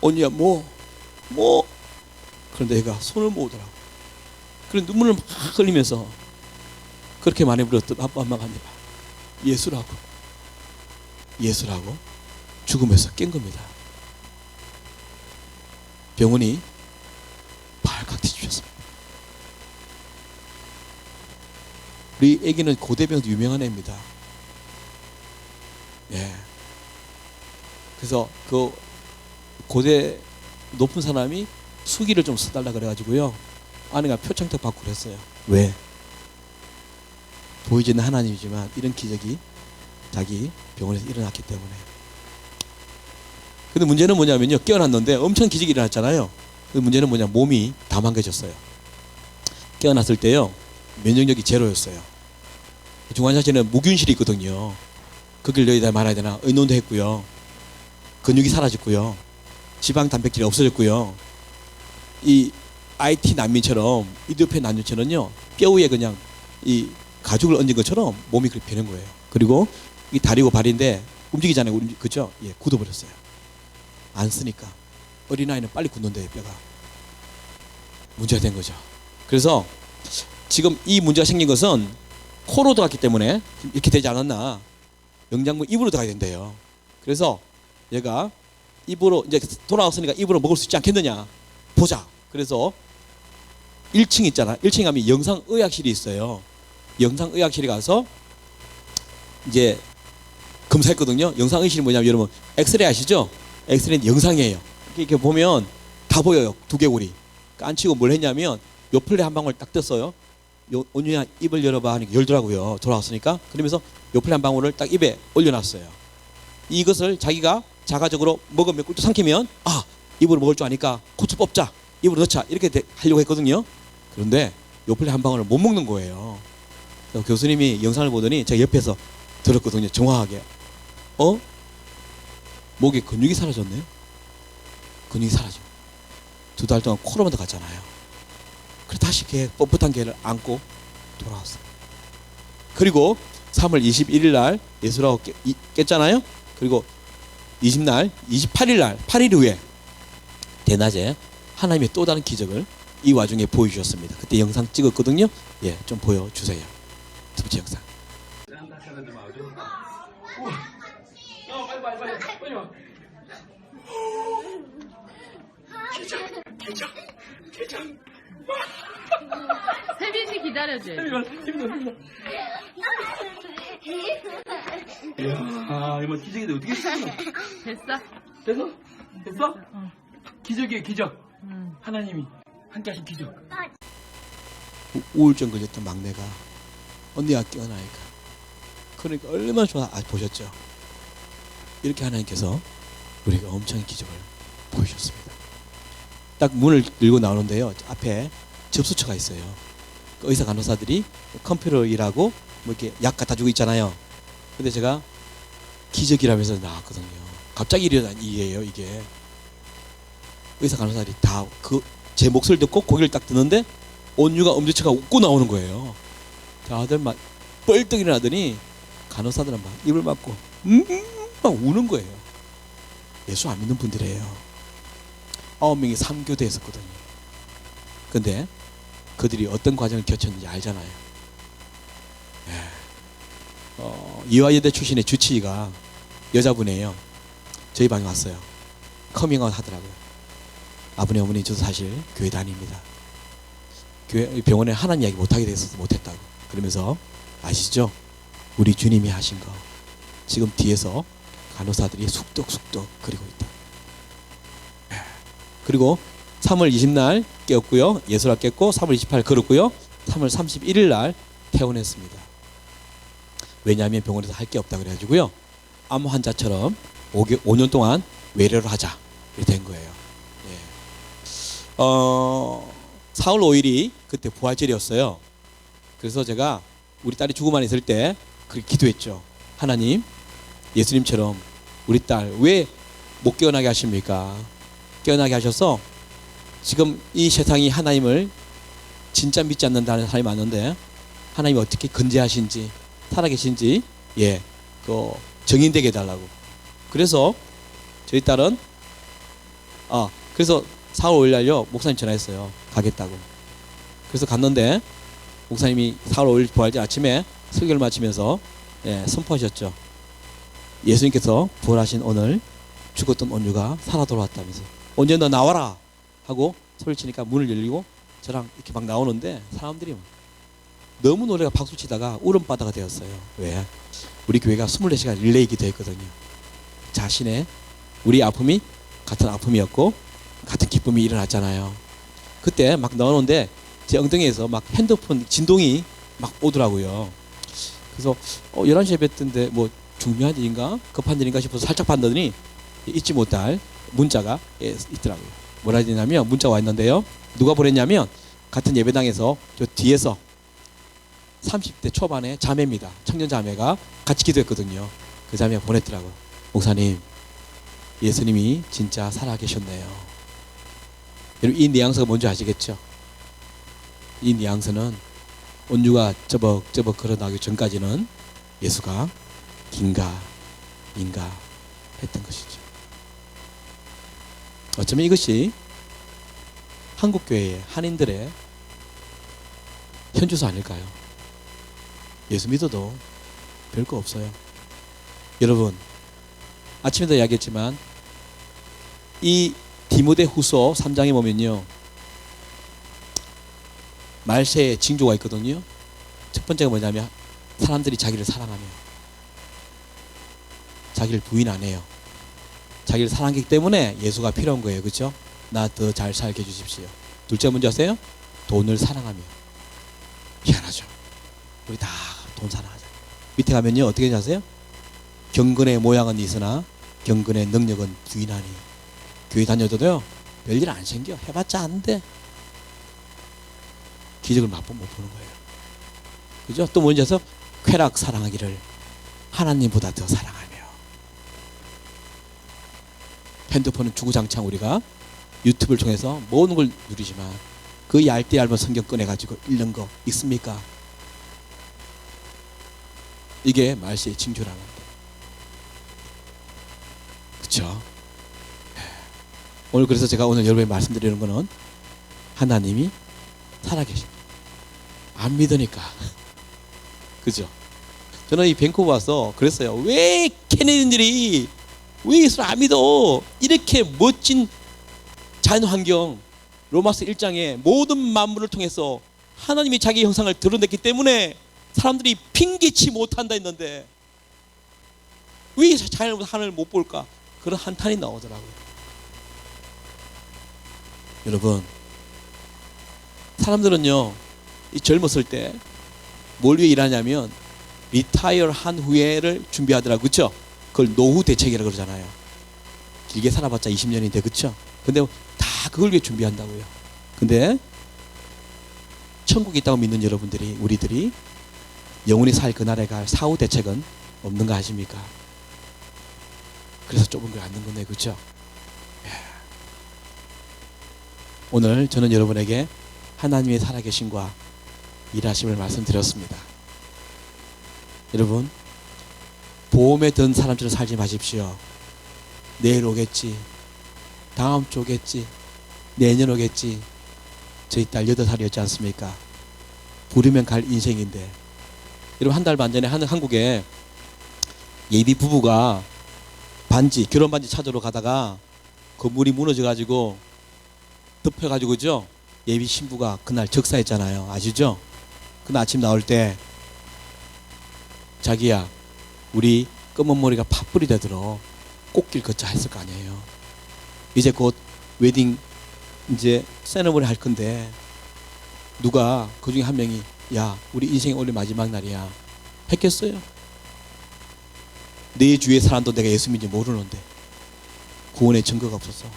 언니야 뭐 그런데 얘가 손을 모으더라고. 그런 눈물을 막 흘리면서 그렇게 많이 불었던 아빠 엄마가 아니라 예수라고 죽음에서 깬 겁니다. 병원이 발칵 뒤집혔습니다. 우리 애기는 고대병도 유명한 애입니다. 예. 그래서 그 고대 높은 사람이 수기를 좀 써달라 그래가지고요. 아내가 표창장 받고 그랬어요. 왜? 보이지는 하나님이지만 이런 기적이 자기 병원에서 일어났기 때문에. 근데 문제는 뭐냐면요. 깨어났는데 엄청 기적이 일어났잖아요. 근데 문제는 뭐냐, 몸이 다 망가졌어요. 깨어났을 때요, 면역력이 제로였어요. 중환자실에는 무균실이 있거든요. 거길 넣어야 되나 말아야 되나 의논도 했고요. 근육이 사라졌고요. 지방 단백질이 없어졌고요. 이 IT 난민처럼, 이디오피아 난민처럼요, 뼈 위에 그냥 이 가죽을 얹은 것처럼 몸이 그렇게 변한 거예요. 그리고 이 다리고 발인데 움직이잖아요. 그죠? 예, 굳어버렸어요. 안 쓰니까. 어린아이는 빨리 굳는데요, 뼈가. 문제가 된 거죠. 그래서 지금 이 문제가 생긴 것은 코로 들어갔기 때문에 이렇게 되지 않았나. 영양분 입으로 들어가야 된대요. 그래서 얘가 입으로 이제 돌아왔으니까 입으로 먹을 수 있지 않겠느냐. 보자. 그래서 1층 있잖아. 1층에 가면 영상의학실이 있어요. 영상의학실에 가서 이제 검사했거든요. 영상의학실이 뭐냐면 여러분 엑스레이 아시죠? 엑스레이는 영상이에요. 이렇게 보면 다 보여요. 두개골이. 깐치고 뭘 했냐면 요 플레 한 방울 딱 떴어요. 온유야 입을 열어봐 하니까 열더라고요. 돌아왔으니까. 그러면서 요 플레 한 방울을 딱 입에 올려놨어요. 이것을 자기가 자가적으로 먹으면 꿀떡 삼키면 입으로 먹을 줄 아니까 코트 뽑자. 입으로 넣자. 이렇게 하려고 했거든요. 그런데 요 플레 한 방울을 못 먹는 거예요. 교수님이 영상을 보더니 제가 옆에서 들었거든요. 정확하게. 목에 근육이 사라졌네요. 근육이 사라져. 2달 동안 코로만 더 갔잖아요. 그래서 다시 걔 뻣뻣한 걔를 안고 돌아왔어요. 그리고 3월 21일 날 예수라고 깼잖아요. 그리고 20날, 28일 날, 8일 후에 대낮에 하나님의 또 다른 기적을 이 와중에 보여주셨습니다. 그때 영상 찍었거든요. 예, 좀 보여주세요. 두 번째 영상. 세빈이 기다려줘. 이야, 이거 기적인데 어떻게 했어? 됐어? 됐어? 기적이에요, 기적. 하나님이 함께 하신 기적. 우울증 걸렸던 막내가 언니가 깨어나니까. 그러니까 얼마나 좋아. 보셨죠? 이렇게 하나님께서 우리가 엄청난 기적을 보여주셨습니다. 딱 문을 열고 나오는데요. 앞에 접수처가 있어요. 그 의사 간호사들이 컴퓨터 일하고 뭐 이렇게 약 갖다 주고 있잖아요. 근데 제가 기적이라면서 나왔거든요. 갑자기 일어난 일이에요, 이게. 의사 간호사들이 다 제 목소리 듣고 고개를 딱 드는데 온유가 엄지척가 웃고 나오는 거예요. 다들 막 뻘떡 일어나더니 간호사들은 막 입을 막고 막 우는 거예요. 예수 안 믿는 분들이에요. 9명이 3교대 했었거든요. 근데 그들이 어떤 과정을 겪었는지 알잖아요. 이화여대 출신의 주치의가 여자분이에요. 저희 방에 왔어요. 커밍아웃 하더라고요. 아버님 어머니 저도 사실 교회 다닙니다. 교회 병원에 하나님 이야기 못하게 돼서 못했다고. 그러면서 아시죠? 우리 주님이 하신 거 지금 뒤에서 간호사들이 숙덕숙덕 그리고 있다. 그리고 3월 20날 깨었고요. 예수라 깼고 3월 28일 걸었고요. 3월 31일 날 퇴원했습니다. 왜냐하면 병원에서 할 게 없다 그래가지고요. 암 환자처럼 5년 동안 외래로 하자 이렇게 된 거예요. 4월 5일이 그때 부활절이었어요. 그래서 제가 우리 딸이 죽음만 있을 때 그렇게 기도했죠. 하나님, 예수님처럼 우리 딸 왜 못 깨어나게 하십니까? 깨어나게 하셔서 지금 이 세상이 하나님을 진짜 믿지 않는다는 사람이 많은데 하나님이 어떻게 건재하신지 살아계신지 그 정인되게 해달라고. 그래서 저희 딸은 그래서 4월 5일 날요 목사님 전화했어요. 가겠다고. 그래서 갔는데 목사님이 4월 5일 부활절 아침에 설교를 마치면서 선포하셨죠. 예수님께서 부활하신 오늘 죽었던 온유가 살아 돌아왔다면서. 온유 너 나와라 하고 소리를 치니까 문을 열리고 저랑 이렇게 막 나오는데 사람들이 너무 노래가 박수치다가 울음바다가 되었어요. 왜? 우리 교회가 24시간 릴레이 기도했거든요. 자신의 우리 아픔이 같은 아픔이었고 같은 기쁨이 일어났잖아요. 그때 막 나오는데 제 엉덩이에서 막 핸드폰 진동이 막 오더라고요. 그래서 11시에 뵀던데 뭐 중요한 일인가 급한 일인가 싶어서 살짝 봤더니 잊지 못할 문자가 있더라고요. 뭐라 해야 되냐면 문자가 와 있는데요. 누가 보냈냐면 같은 예배당에서 저 뒤에서 30대 초반의 자매입니다. 청년 자매가 같이 기도했거든요. 그 자매가 보냈더라고요. 목사님, 예수님이 진짜 살아계셨네요. 여러분 이 뉘앙스가 뭔지 아시겠죠? 이 뉘앙스는 온유가 저벅저벅 걸어나기 전까지는 예수가 긴가 인가 했던 것이죠. 어쩌면 이것이 한국교회의 한인들의 현주소 아닐까요? 예수 믿어도 별거 없어요. 여러분 아침에도 이야기했지만 이 디모데후서 3장에 보면요 말세의 징조가 있거든요. 첫 번째가 뭐냐면 사람들이 자기를 사랑하며 자기를 부인 안 해요. 자기를 사랑하기 때문에 예수가 필요한 거예요. 그렇죠? 나 더 잘 살게 해주십시오. 둘째 문제 아세요? 돈을 사랑하며. 희한하죠. 우리 다 돈 사랑하자. 밑에 가면요 어떻게 되는지 아세요? 경건의 모양은 있으나 경건의 능력은 부인하니. 교회 다녀도요 별일 안 생겨. 해봤자 안 돼. 기적을 맛보면 못 보는 거예요. 그죠? 또 뭔지 아세요? 쾌락 사랑하기를 하나님보다 더 사랑하며. 핸드폰은 주구장창 우리가 유튜브를 통해서 모든 걸 누리지만 그 얇디 얇은 성경 꺼내가지고 읽는 거 있습니까? 이게 말세의 징조라는 거예요. 그렇죠? 오늘 그래서 제가 오늘 여러분에게 말씀드리는 거는 하나님이 살아계십니다. 안 믿으니까. 그죠? 저는 이 밴쿠버 와서 그랬어요. 왜 캐네디언들이 왜 예수를 안 믿어? 이렇게 멋진 자연 환경 로마서 1장에 모든 만물을 통해서 하나님이 자기 형상을 드러냈기 때문에 사람들이 핑계치 못한다 했는데 왜 자연을 하나님을 못 볼까? 그런 한탄이 나오더라고요. 여러분 사람들은요 이 젊었을 때 뭘 위해 일하냐면 리타이어 한 후에를 준비하더라고요. 그렇죠? 그걸 노후 대책이라고 그러잖아요. 길게 살아봤자 20년인데 그렇죠? 근데 다 그걸 위해 준비한다고요. 근데 천국이 있다고 믿는 여러분들이 우리들이 영원히 살 그날에 갈 사후 대책은 없는 거 아십니까? 그래서 좁은 걸 앉는 건데 그렇죠? 오늘 저는 여러분에게 하나님의 살아계심과 일하심을 말씀드렸습니다. 여러분, 보험에 든 사람처럼 살지 마십시오. 내일 오겠지, 다음 주 오겠지, 내년 오겠지. 저희 딸 8살이었지 않습니까? 부르면 갈 인생인데. 여러분, 한 달 반 전에 한국에 예비 부부가 결혼 반지 찾으러 가다가 건물이 무너져가지고 덮여가지고, 그죠? 예비 신부가 그날 적사했잖아요. 아시죠? 그날 아침 나올 때, 자기야, 우리 검은 머리가 팥불이 되도록 꽃길 걷자 했을 거 아니에요. 이제 곧 웨딩 이제 세레머니 할 건데, 누가 그 중에 한 명이 야, 우리 인생의 오늘 마지막 날이야 했겠어요? 내 주위의 사람도 내가 예수 믿는지 모르는데 구원의 증거가 없었어,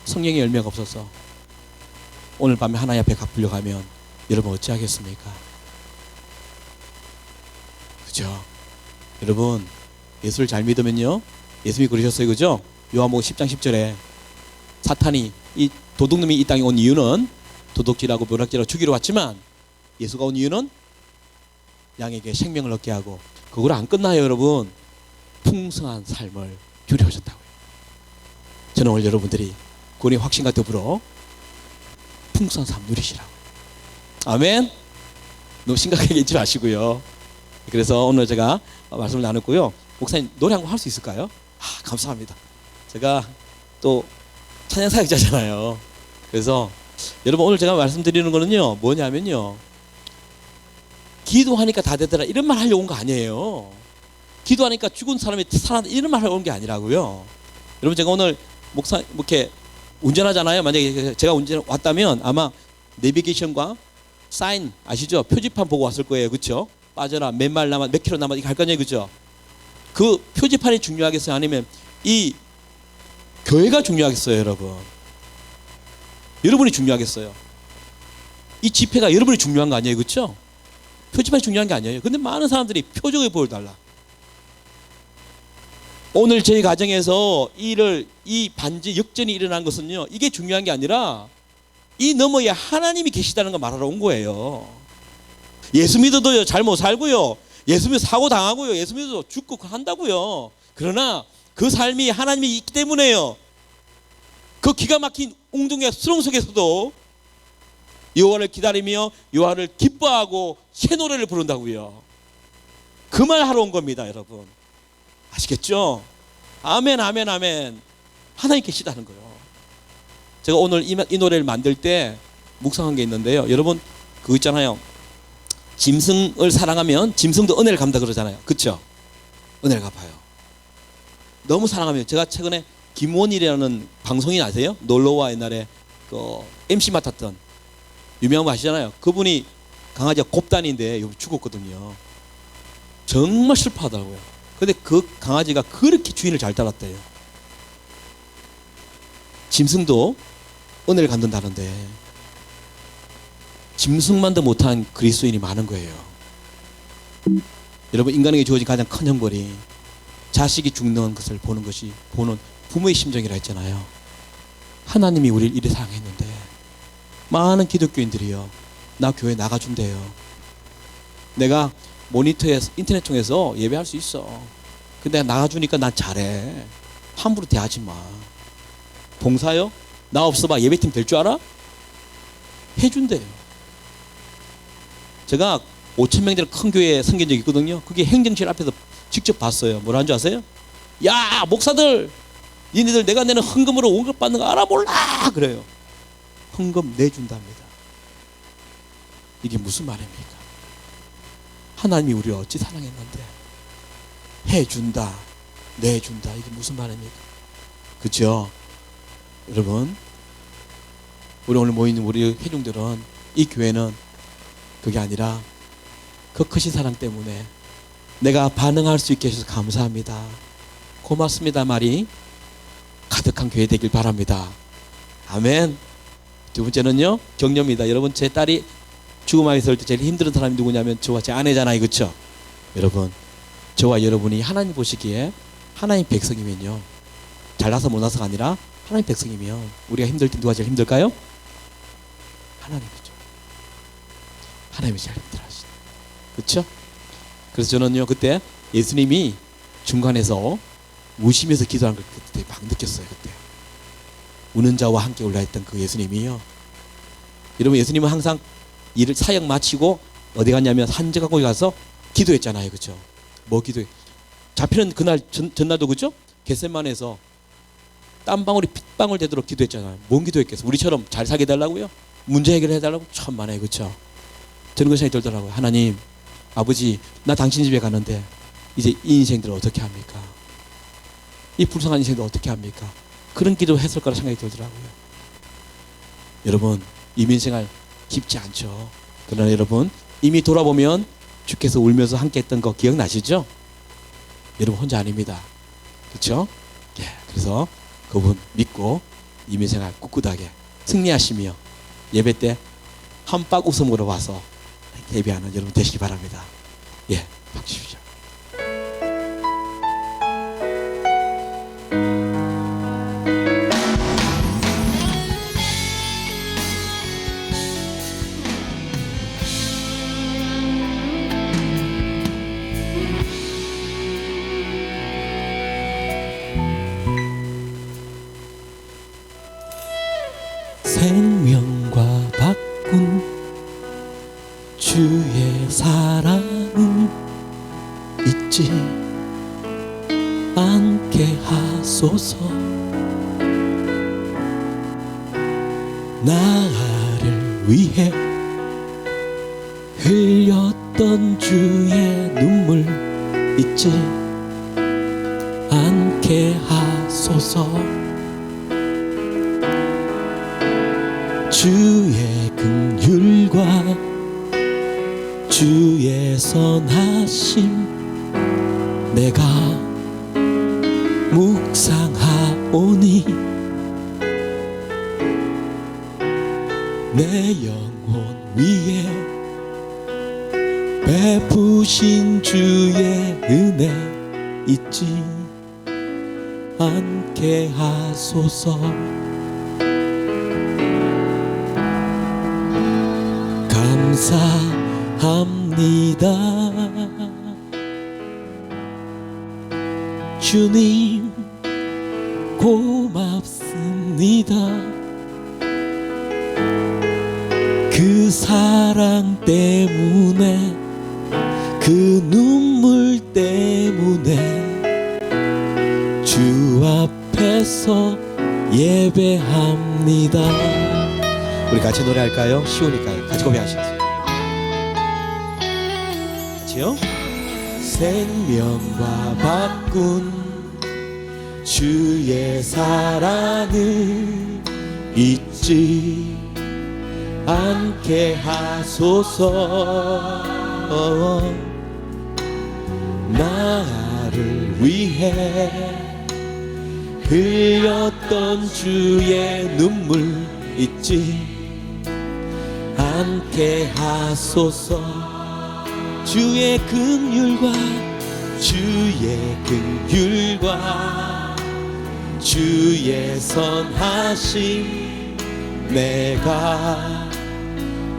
성령의 열매가 없었어. 오늘 밤에 하나님 앞에 갚으려 가면 여러분 어찌하겠습니까? 그죠? 여러분, 예수를 잘 믿으면요, 예수님이 그러셨어요, 그죠? 요한복음 10장 10절에 사탄이, 이 도둑놈이 이 땅에 온 이유는 도둑질하고 묘락질하고 죽이러 왔지만, 예수가 온 이유는 양에게 생명을 얻게 하고, 그걸 안 끝나요, 여러분. 풍성한 삶을 주려 오셨다고요. 저는 오늘 여러분들이 구원의 확신과 더불어 풍성한 삶 누리시라고. 아멘. 너무 심각하게 잊지 마시고요. 그래서 오늘 제가 말씀을 나눴고요. 목사님, 노래 한 곡 할 수 있을까요? 감사합니다. 제가 또 찬양 사역자잖아요. 그래서 여러분, 오늘 제가 말씀드리는 거는요, 뭐냐면요, 기도하니까 다 되더라 이런 말 하려고 온 거 아니에요. 기도하니까 죽은 사람이 살아난다 이런 말 하려고 온 게 아니라고요. 여러분, 제가 오늘 목사 이렇게 운전하잖아요. 만약에 제가 운전 왔다면 아마 내비게이션과 사인 아시죠? 표지판 보고 왔을 거예요. 그렇죠? 빠져라, 몇 마일 남았, 몇 킬로 남았, 이거 할 거냐, 그죠? 그 표지판이 중요하겠어요? 아니면 이 교회가 중요하겠어요, 여러분? 여러분이 중요하겠어요? 이 집회가 여러분이 중요한 거 아니에요, 그렇죠? 표지판이 중요한 게 아니에요. 근데 많은 사람들이 표적을 보여달라. 오늘 저희 가정에서 이 반지 역전이 일어난 것은요, 이게 중요한 게 아니라 이 너머에 하나님이 계시다는 걸 말하러 온 거예요. 예수 믿어도요, 잘 못 살고요, 예수 믿어 사고 당하고요, 예수 믿어도 죽고 한다고요. 그러나 그 삶이 하나님이 있기 때문에요, 그 기가 막힌 웅둥이의 수렁 속에서도 여호와를 기다리며 여호와를 기뻐하고 새 노래를 부른다고요. 그 말 하러 온 겁니다, 여러분. 아시겠죠? 아멘, 아멘, 아멘. 하나님 계시다는 거예요. 제가 오늘 이 노래를 만들 때 묵상한 게 있는데요. 여러분, 그거 있잖아요. 짐승을 사랑하면 짐승도 은혜를 갚는다 그러잖아요. 그렇죠? 은혜를 갚아요. 너무 사랑하면. 제가 최근에 김원일이라는 방송인 아세요? 놀러와 옛날에 그 MC 맡았던 유명한 거 아시잖아요. 그분이 강아지가 곱단인데 죽었거든요. 정말 슬퍼하더라고요. 근데 그 강아지가 그렇게 주인을 잘 따랐대요. 짐승도 은혜를 갖는다는데 짐승만도 못한 그리스도인이 많은 거예요. 여러분, 인간에게 주어진 가장 큰 형벌이 자식이 죽는 것을 보는 것이 부모의 심정이라 했잖아요. 하나님이 우리를 이리 사랑했는데 많은 기독교인들이요, 나 교회 나가준대요. 내가 모니터에서 인터넷 통해서 예배할 수 있어. 근데 나가주니까 난 잘해. 함부로 대하지 마. 봉사요? 나 없어봐 예배팀 될 줄 알아? 해준대요. 제가 5,000명 되는 큰 교회에 섬긴 적이 있거든요. 그게 행정실 앞에서 직접 봤어요. 뭐라는 줄 아세요? 야, 목사들, 니네들 내가 내는 헌금으로 월급 받는 거 알아 몰라? 그래요. 헌금 내준답니다. 이게 무슨 말입니까? 하나님이 우리를 어찌 사랑했는데 해준다, 내준다, 이게 무슨 말입니까? 그렇죠? 여러분, 우리 오늘 모이는 우리 회중들은, 이 교회는 그게 아니라 그 크신 사랑 때문에 내가 반응할 수 있게 해주셔서 감사합니다, 고맙습니다 말이 가득한 교회 되길 바랍니다. 아멘. 두 번째는요, 격려입니다. 여러분, 제 딸이 죽음에 있을 때 제일 힘든 사람이 누구냐면 저와 제 아내잖아요. 그렇죠? 여러분, 저와 여러분이 하나님 보시기에 하나님 백성이면요, 잘나서 못나서가 아니라 하나님 백성이면 우리가 힘들 때 누가 제일 힘들까요? 하나님이죠. 하나님이 제일 힘들어하시죠. 그렇죠? 그래서 저는요 그때 예수님이 중간에서 우시면서 기도하는 걸 그때 막 느꼈어요. 그때 우는 자와 함께 올라있던 그 예수님이요. 여러분 예수님은 항상 일을 사역 마치고 어디 갔냐면 한적하고 가서 기도했잖아요. 그렇죠? 뭐 기도해? 잡히는 그날 전날도 그죠? 겟세마네에서 땀방울이 핏방울 되도록 기도했잖아요. 뭔 기도했겠어? 우리처럼 잘 살게 해달라고요? 문제 해결해달라고? 참 많아요. 그렇죠? 저는 그 생각이 들더라고요. 하나님, 아버지, 나 당신 집에 가는데 이제 이 인생들을 어떻게 합니까? 이 불쌍한 인생들 어떻게 합니까? 그런 기도 했을 거라 생각이 들더라고요. 여러분, 이민생활 깊지 않죠. 그러나 여러분, 이미 돌아보면 주께서 울면서 함께 했던 거 기억나시죠? 여러분 혼자 아닙니다. 그렇죠? 예, 그래서 그분 믿고 이민생활 꿋꿋하게 승리하시며 예배 때 한박 웃음으로 와서 예배하는 여러분 되시기 바랍니다. 예, 박수 주십시오. 생명과 바꾼 주의 사랑은 잊지 않게 하소서. 나를 위해 흘렸던 주의 눈물 잊지 않게 하소서. 주의 긍휼과 주의 선하심 내가 묵상하오니 내 영혼 위에 베푸신 주의 은혜 잊지 않게 하소서. 감사합니다. 주님 고맙습니다. 그 사랑 때문에 그 눈물 때문에 주 앞에서 예배합니다. 우리 같이 노래할까요? 쉬우니까요. 같이 고백하시겠어요? 같이요? 생명과 바꾼 주의 사랑을 잊지 않게 하소서. 나를 위해 흘렸던 주의 눈물 잊지 않게 하소서. 주의 긍휼과 주의 긍휼과 주의 선하심 내가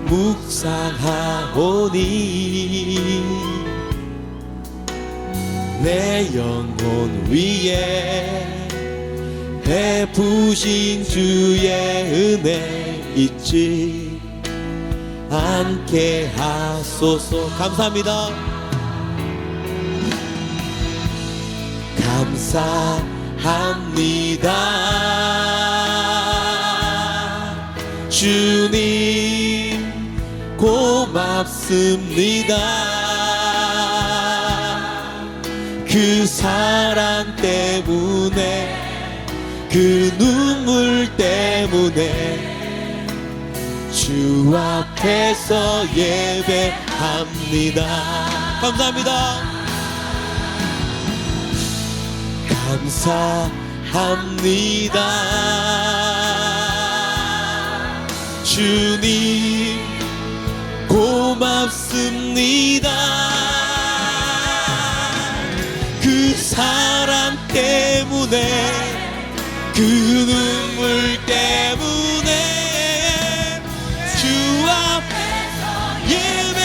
묵상하오니 내 영혼 위에 베푸신 주의 은혜 잊지 않게 하소서. 감사합니다. 감사합니다. 주님 고맙습니다. 그 사랑 때문에 그 눈물 때문에 주 앞에서 예배합니다. 감사합니다. 감사합니다. 주님 고맙습니다. 그 사랑 때문에 그 눈물 때문에 주 앞에서 예배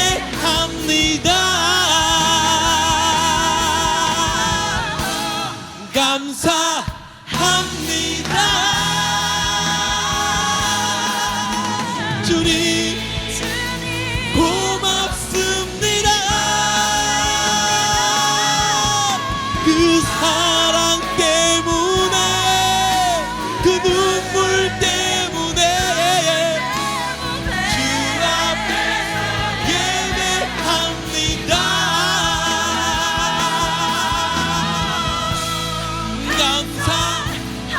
감사합니다. 주님 고맙습니다. 그 사랑 때문에 그 눈물 때문에 주 앞에서 예배합니다. 감사합니다.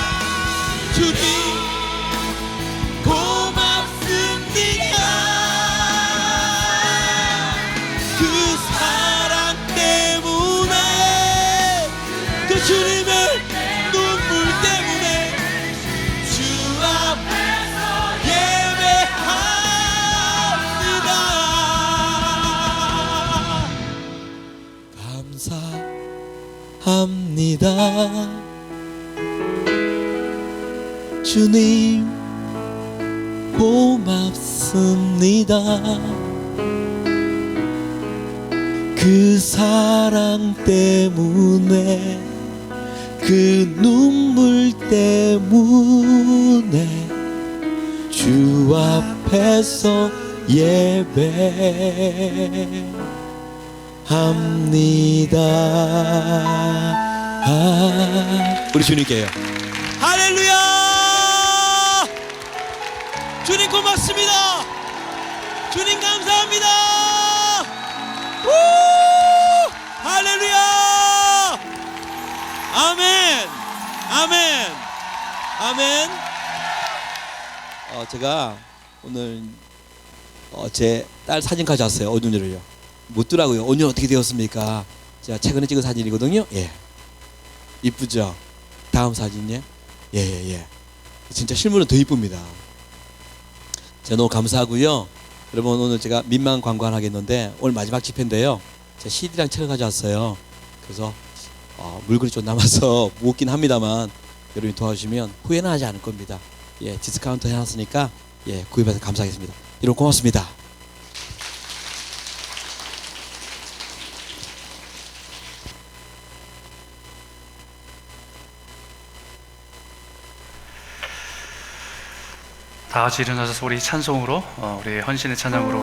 주님 고맙습니다. 그 사랑 때문에 그 주님의 눈물 때문에 주 앞에서 예배합니다. 감사합니다. 주님 고맙습니다. 그 사랑 때문에 그 눈물 때문에 주 앞에서 예배합니다. 우리 주님께요. 할렐루야! 주님 고맙습니다. 주님 감사합니다. 우! 할렐루야! 아멘. 아멘. 아멘. 제가 오늘 제 딸 사진 가져왔어요. 온유를요. 묻더라고요. 온유 어떻게 되었습니까? 제가 최근에 찍은 사진이거든요. 예. 이쁘죠? 다음 사진이요. 예. 진짜 실물은 더 이쁩니다. 제가 너무 감사하고요. 여러분 오늘 제가 민망 관광하겠는데 오늘 마지막 집회인데요. 제가 CD랑 책을 가져왔어요. 그래서 물건이 좀 남아서 무겁긴 합니다만 여러분이 도와주시면 후회는 하지 않을 겁니다. 예, 디스카운트 해놨으니까 예, 구입해서 감사하겠습니다. 여러분 고맙습니다. 다 같이 일어나서 우리 찬송으로 우리 헌신의 찬양으로